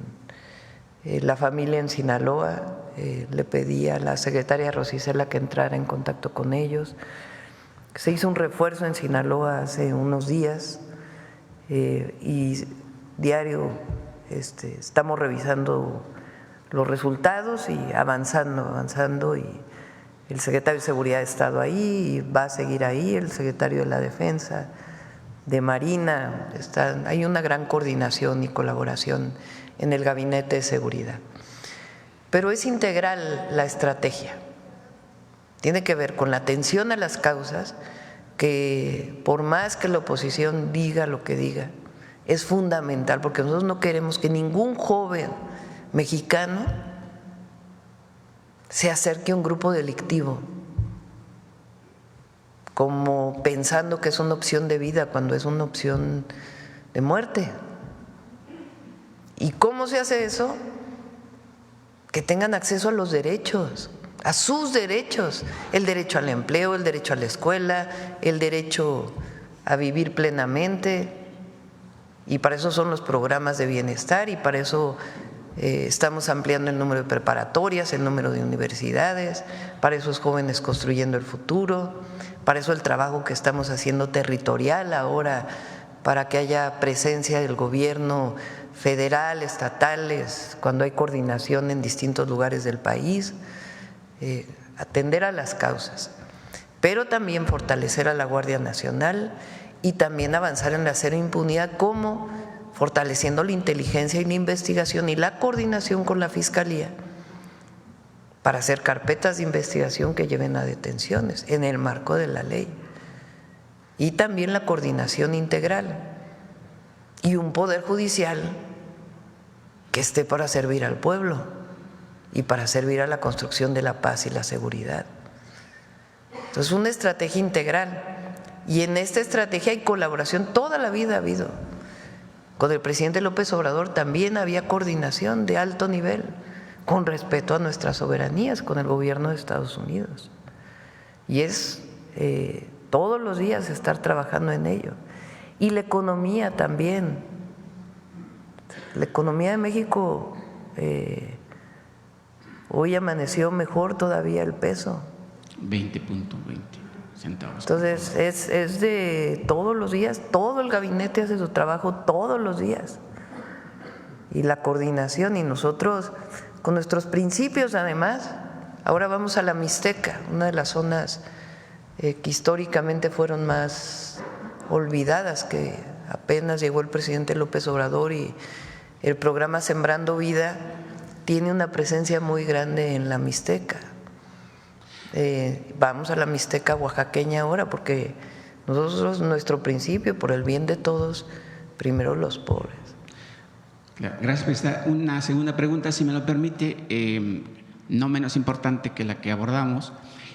la familia en Sinaloa. Le pedí a la secretaria Rosicela que entrara en contacto con ellos. Se hizo un refuerzo en Sinaloa hace unos días y diario estamos revisando los resultados y avanzando, y el secretario de Seguridad ha estado ahí y va a seguir ahí, el secretario de la Defensa, de Marina, hay una gran coordinación y colaboración en el Gabinete de Seguridad. Pero es integral la estrategia, tiene que ver con la atención a las causas, que por más que la oposición diga lo que diga, es fundamental, porque nosotros no queremos que ningún joven mexicano se acerque a un grupo delictivo como pensando que es una opción de vida cuando es una opción de muerte. ¿Y cómo se hace eso? Que tengan acceso a los derechos, a sus derechos, el derecho al empleo, el derecho a la escuela, el derecho a vivir plenamente, y para eso son los programas de bienestar, y para eso estamos ampliando el número de preparatorias, el número de universidades, para esos jóvenes construyendo el futuro, para eso el trabajo que estamos haciendo territorial ahora, para que haya presencia del gobierno federal, estatales, cuando hay coordinación en distintos lugares del país, atender a las causas, pero también fortalecer a la Guardia Nacional y también avanzar en la cero impunidad, como fortaleciendo la inteligencia y la investigación y la coordinación con la Fiscalía para hacer carpetas de investigación que lleven a detenciones en el marco de la ley, y también la coordinación integral y un poder judicial que esté para servir al pueblo y para servir a la construcción de la paz y la seguridad. Entonces, una estrategia integral, y en esta estrategia hay colaboración, toda la vida ha habido. Con el presidente López Obrador también había coordinación de alto nivel, con respeto a nuestras soberanías, con el gobierno de Estados Unidos. Y es todos los días estar trabajando en ello. Y la economía también. La economía de México hoy amaneció mejor todavía el peso. 20.20 centavos. Entonces es de todos los días, todo el gabinete hace su trabajo todos los días. Y la coordinación, y nosotros con nuestros principios además, ahora vamos a la Mixteca, una de las zonas que históricamente fueron más olvidadas, que apenas llegó el presidente López Obrador, y el programa Sembrando Vida tiene una presencia muy grande en la Mixteca. Vamos a la Mixteca oaxaqueña ahora, porque nosotros, nuestro principio, por el bien de todos, primero los pobres. Gracias, presidenta. Una segunda pregunta, si me lo permite, no menos importante que la que abordamos.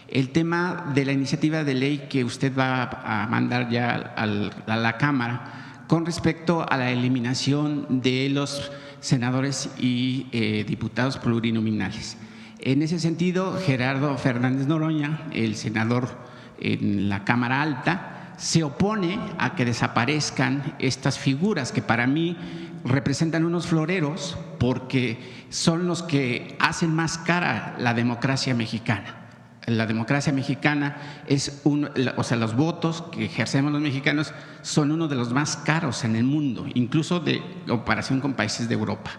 El tema de la iniciativa de ley que usted va a mandar ya a la Cámara con respecto a la eliminación de los senadores y diputados plurinominales. En ese sentido, Gerardo Fernández Noroña, el senador en la Cámara Alta, se opone a que desaparezcan estas figuras que para mí representan unos floreros, porque son los que hacen más cara la democracia mexicana. La democracia mexicana es los votos que ejercemos los mexicanos son uno de los más caros en el mundo, incluso de comparación con países de Europa.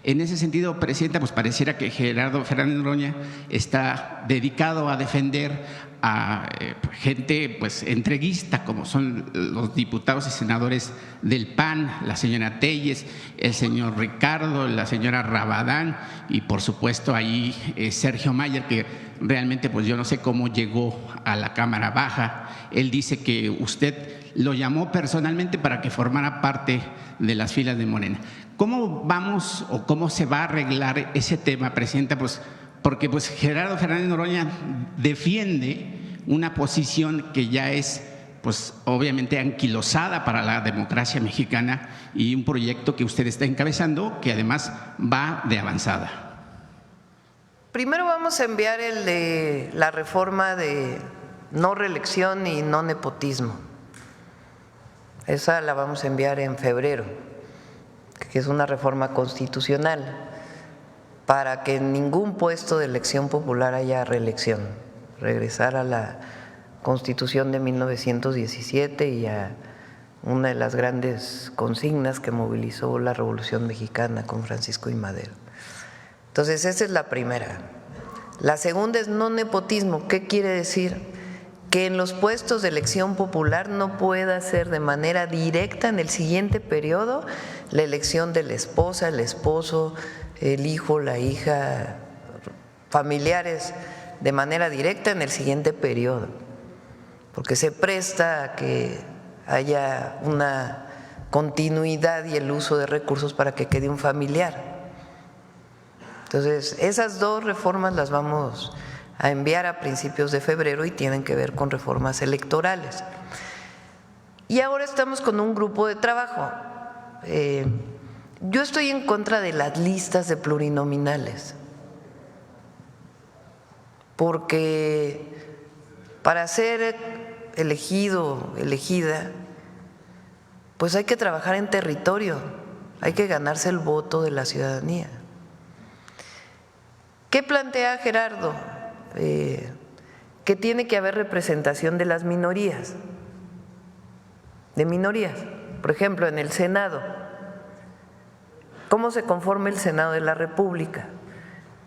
En ese sentido, presidenta, pues pareciera que Gerardo Fernández Noroña está dedicado a defender a gente pues entreguista, como son los diputados y senadores del PAN, la señora Telles, el señor Ricardo, la señora Rabadán, y por supuesto ahí Sergio Mayer, que realmente pues yo no sé cómo llegó a la Cámara Baja. Él dice que usted lo llamó personalmente para que formara parte de las filas de Morena. ¿Cómo vamos o cómo se va a arreglar ese tema, presidenta? Pues porque Gerardo Fernández Noroña defiende una posición que ya es pues obviamente anquilosada para la democracia mexicana y un proyecto que usted está encabezando que además va de avanzada. Primero vamos a enviar el de la reforma de no reelección y no nepotismo. Esa la vamos a enviar en febrero, que es una reforma constitucional para que en ningún puesto de elección popular haya reelección, regresar a la Constitución de 1917 y a una de las grandes consignas que movilizó la Revolución Mexicana con Francisco I. Madero. Entonces, esa es la primera. La segunda es no nepotismo. ¿Qué quiere decir? Que en los puestos de elección popular no pueda ser de manera directa en el siguiente periodo la elección de la esposa, el esposo, el hijo, la hija, familiares de manera directa en el siguiente periodo, porque se presta a que haya una continuidad y el uso de recursos para que quede un familiar. Entonces, esas dos reformas las vamos a enviar a principios de febrero y tienen que ver con reformas electorales. Y ahora estamos con un grupo de trabajo. Yo estoy en contra de las listas de plurinominales, porque para ser elegido, elegida, pues hay que trabajar en territorio, hay que ganarse el voto de la ciudadanía. ¿Qué plantea Gerardo? Que tiene que haber representación de las minorías, Por ejemplo, en el Senado, ¿cómo se conforma el Senado de la República?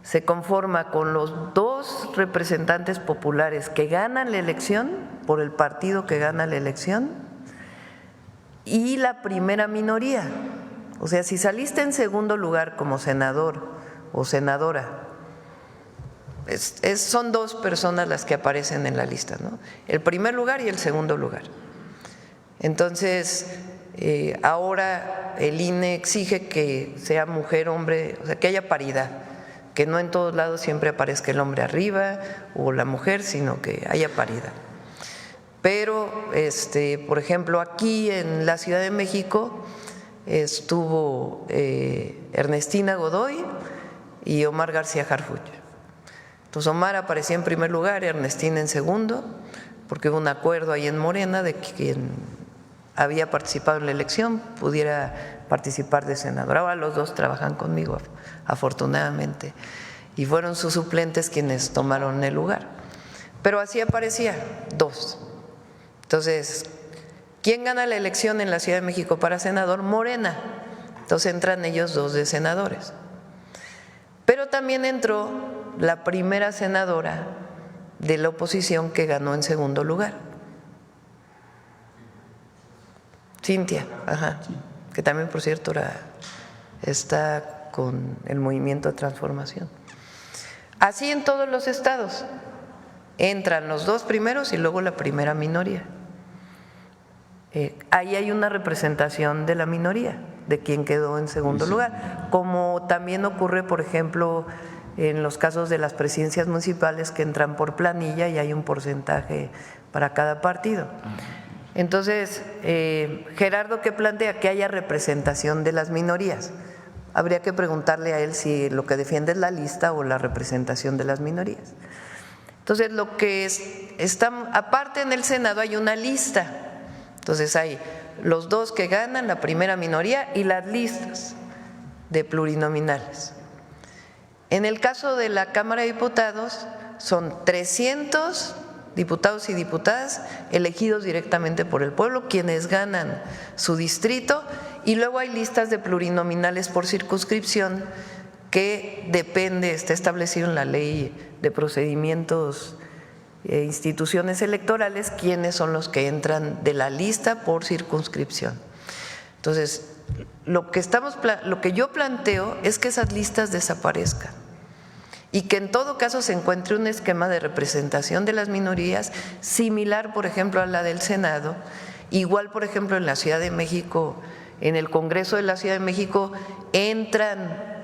Se conforma con los 2 representantes populares que ganan la elección, por el partido que gana la elección, y la primera minoría. O sea, si saliste en segundo lugar como senador o senadora, son 2 personas las que aparecen en la lista, ¿no? El primer lugar y el segundo lugar. Entonces, ahora el INE exige que sea mujer, hombre, o sea, que haya paridad, que no en todos lados siempre aparezca el hombre arriba o la mujer, sino que haya paridad. Pero, por ejemplo, aquí en la Ciudad de México estuvo Ernestina Godoy y Omar García Harfuch. Entonces, Omar aparecía en primer lugar y Ernestina en segundo, porque hubo un acuerdo ahí en Morena de que quien había participado en la elección pudiera participar de senador. Ahora los 2 trabajan conmigo, afortunadamente, y fueron sus suplentes quienes tomaron el lugar. Pero así aparecía 2. Entonces, ¿quién gana la elección en la Ciudad de México para senador? Morena. Entonces entran ellos 2 de senadores. Pero también entró la primera senadora de la oposición que ganó en segundo lugar, Cintia, que también, por cierto, está con el Movimiento de Transformación. Así en todos los estados, entran los 2 primeros y luego la primera minoría. Ahí hay una representación de la minoría, de quien quedó en segundo lugar, como también ocurre, por ejemplo, en los casos de las presidencias municipales que entran por planilla y hay un porcentaje para cada partido. Entonces, Gerardo, ¿qué plantea? Que haya representación de las minorías. Habría que preguntarle a él si lo que defiende es la lista o la representación de las minorías. Entonces, lo que está, aparte en el Senado hay una lista. Entonces, hay los 2 que ganan, la primera minoría, y las listas de plurinominales. En el caso de la Cámara de Diputados, son 300 diputados y diputadas elegidos directamente por el pueblo, quienes ganan su distrito, y luego hay listas de plurinominales por circunscripción que depende, está establecido en la Ley de Procedimientos e Instituciones Electorales, quiénes son los que entran de la lista por circunscripción. Entonces, lo que yo planteo es que esas listas desaparezcan y que en todo caso se encuentre un esquema de representación de las minorías similar, por ejemplo, a la del Senado. Igual, por ejemplo, en la Ciudad de México, en el Congreso de la Ciudad de México entran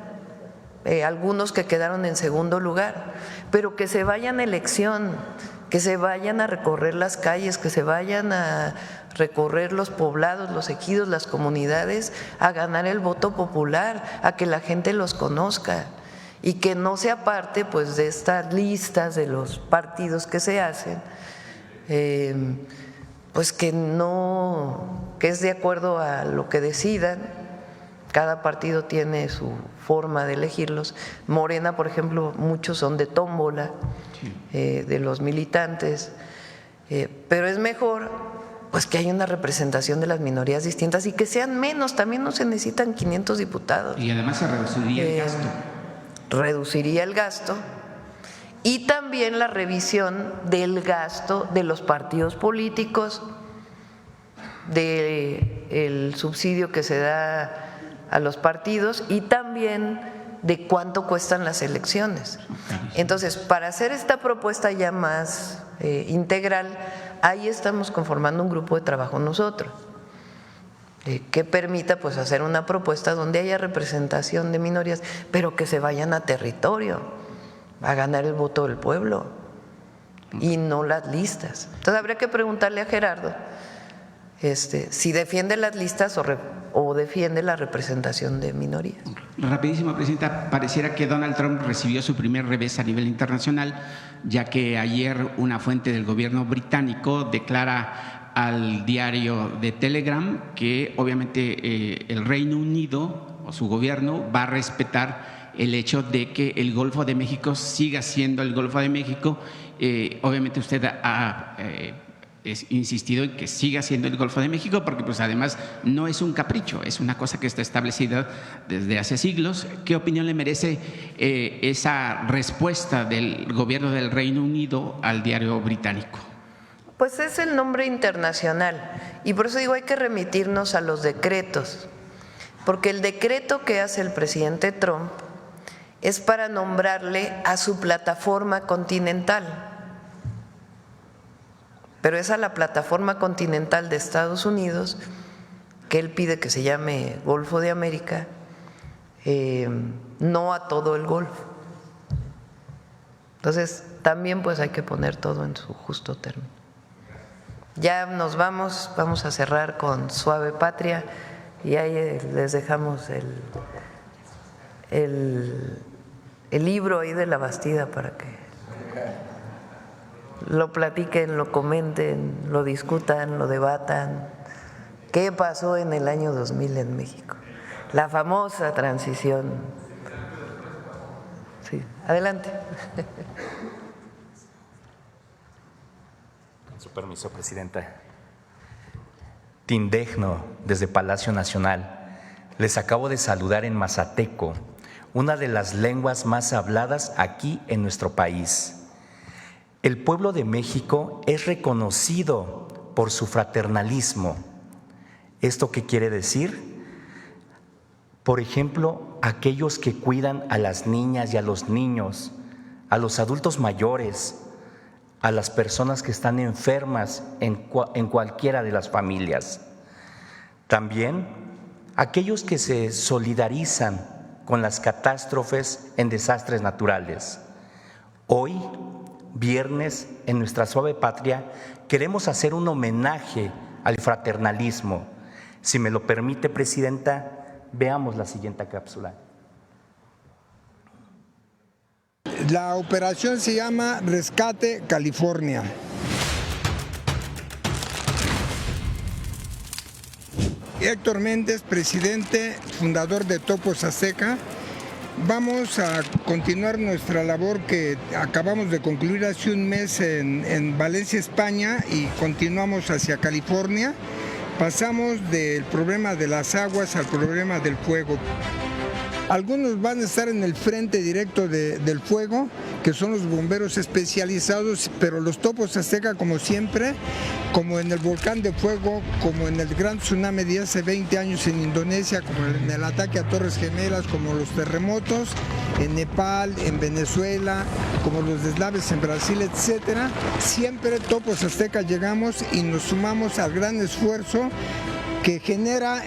algunos que quedaron en segundo lugar, pero que se vayan a elección, que se vayan a recorrer las calles, que se vayan a recorrer los poblados, los ejidos, las comunidades, a ganar el voto popular, a que la gente los conozca y que no sea parte pues de estas listas de los partidos que se hacen, pues que es de acuerdo a lo que decidan. Cada partido tiene su forma de elegirlos. Morena, por ejemplo, muchos son de tómbola, de los militantes, pero es mejor pues que haya una representación de las minorías distintas y que sean menos. También no se necesitan 500 diputados. Y además se reduciría el gasto. Reduciría el gasto y también la revisión del gasto de los partidos políticos, del subsidio que se da a los partidos y también de cuánto cuestan las elecciones. Entonces, para hacer esta propuesta ya más integral, ahí estamos conformando un grupo de trabajo nosotros, que permita pues hacer una propuesta donde haya representación de minorías, pero que se vayan a territorio, a ganar el voto del pueblo y no las listas. Entonces habría que preguntarle a Gerardo si defiende las listas o defiende la representación de minorías. Rapidísimo, Presidenta. Pareciera que Donald Trump recibió su primer revés a nivel internacional, ya que ayer una fuente del gobierno británico declara al diario de Telegram que obviamente el Reino Unido o su gobierno va a respetar el hecho de que el Golfo de México siga siendo el Golfo de México. Obviamente usted ha insistido en que siga siendo el Golfo de México porque pues además no es un capricho, es una cosa que está establecida desde hace siglos. ¿Qué opinión le merece esa respuesta del gobierno del Reino Unido al diario británico? Pues es el nombre internacional y por eso digo hay que remitirnos a los decretos, porque el decreto que hace el presidente Trump es para nombrarle a su plataforma continental, pero es a la plataforma continental de Estados Unidos que él pide que se llame Golfo de América, no a todo el Golfo. Entonces también pues hay que poner todo en su justo término. Ya nos vamos a cerrar con Suave Patria y ahí les dejamos el libro ahí de La Bastida para que lo platiquen, lo comenten, lo discutan, lo debatan. ¿Qué pasó en el año 2000 en México? La famosa transición. Sí, adelante. Con su permiso, Presidenta. Tindegno, desde Palacio Nacional. Les acabo de saludar en mazateco, una de las lenguas más habladas aquí en nuestro país. El pueblo de México es reconocido por su fraternalismo. ¿Esto qué quiere decir? Por ejemplo, aquellos que cuidan a las niñas y a los niños, a los adultos mayores, a las personas que están enfermas en cualquiera de las familias. También aquellos que se solidarizan con las catástrofes en desastres naturales. Hoy, viernes, en nuestra Suave Patria, queremos hacer un homenaje al fraternalismo. Si me lo permite, Presidenta, veamos la siguiente cápsula. La operación se llama Rescate California. Héctor Méndez, presidente, fundador de Topos Azteca. Vamos a continuar nuestra labor que acabamos de concluir hace un mes en Valencia, España, y continuamos hacia California. Pasamos del problema de las aguas al problema del fuego. Algunos van a estar en el frente directo del fuego, que son los bomberos especializados, pero los Topos Azteca, como siempre, como en el volcán de fuego, como en el gran tsunami de hace 20 años en Indonesia, como en el ataque a Torres Gemelas, como los terremotos en Nepal, en Venezuela, como los deslaves en Brasil, etcétera, siempre Topos Azteca llegamos y nos sumamos al gran esfuerzo que genera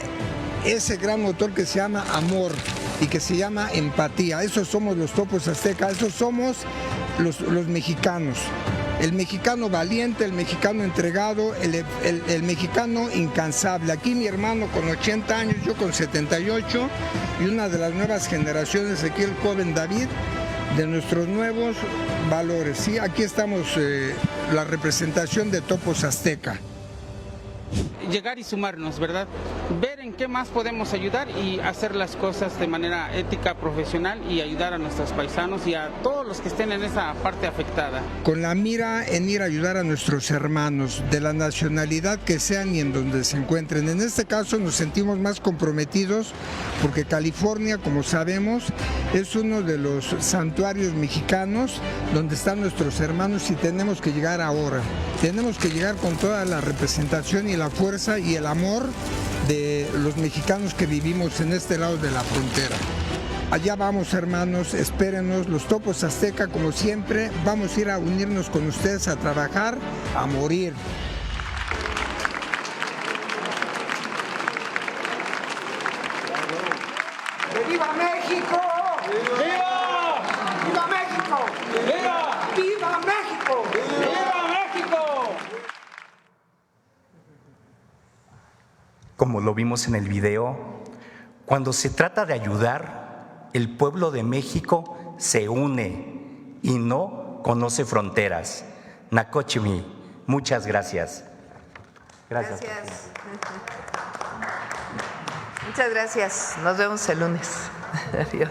ese gran motor que se llama amor y que se llama empatía. Esos somos los Topos Azteca, esos somos los mexicanos. El mexicano valiente, el mexicano entregado, el mexicano incansable. Aquí mi hermano con 80 años, yo con 78, y una de las nuevas generaciones, aquí el joven David, de nuestros nuevos valores. ¿Sí? Aquí estamos, la representación de Topos Azteca. Llegar y sumarnos, ¿verdad? Ver en qué más podemos ayudar y hacer las cosas de manera ética, profesional y ayudar a nuestros paisanos y a todos los que estén en esa parte afectada. Con la mira en ir a ayudar a nuestros hermanos, de la nacionalidad que sean y en donde se encuentren. En este caso nos sentimos más comprometidos porque California, como sabemos, es uno de los santuarios mexicanos donde están nuestros hermanos y tenemos que llegar ahora. Tenemos que llegar con toda la representación y la fuerza y el amor de los mexicanos que vivimos en este lado de la frontera. Allá vamos, hermanos, espérenos, los Topos Azteca, como siempre, vamos a ir a unirnos con ustedes a trabajar, a morir. ¡Viva México! ¡Viva! ¡Viva México! ¡Viva! ¡Viva México! ¡Viva México! Como lo vimos en el video, cuando se trata de ayudar, el pueblo de México se une y no conoce fronteras. Nakochimi, muchas gracias. Gracias. Muchas gracias. Nos vemos el lunes. Adiós.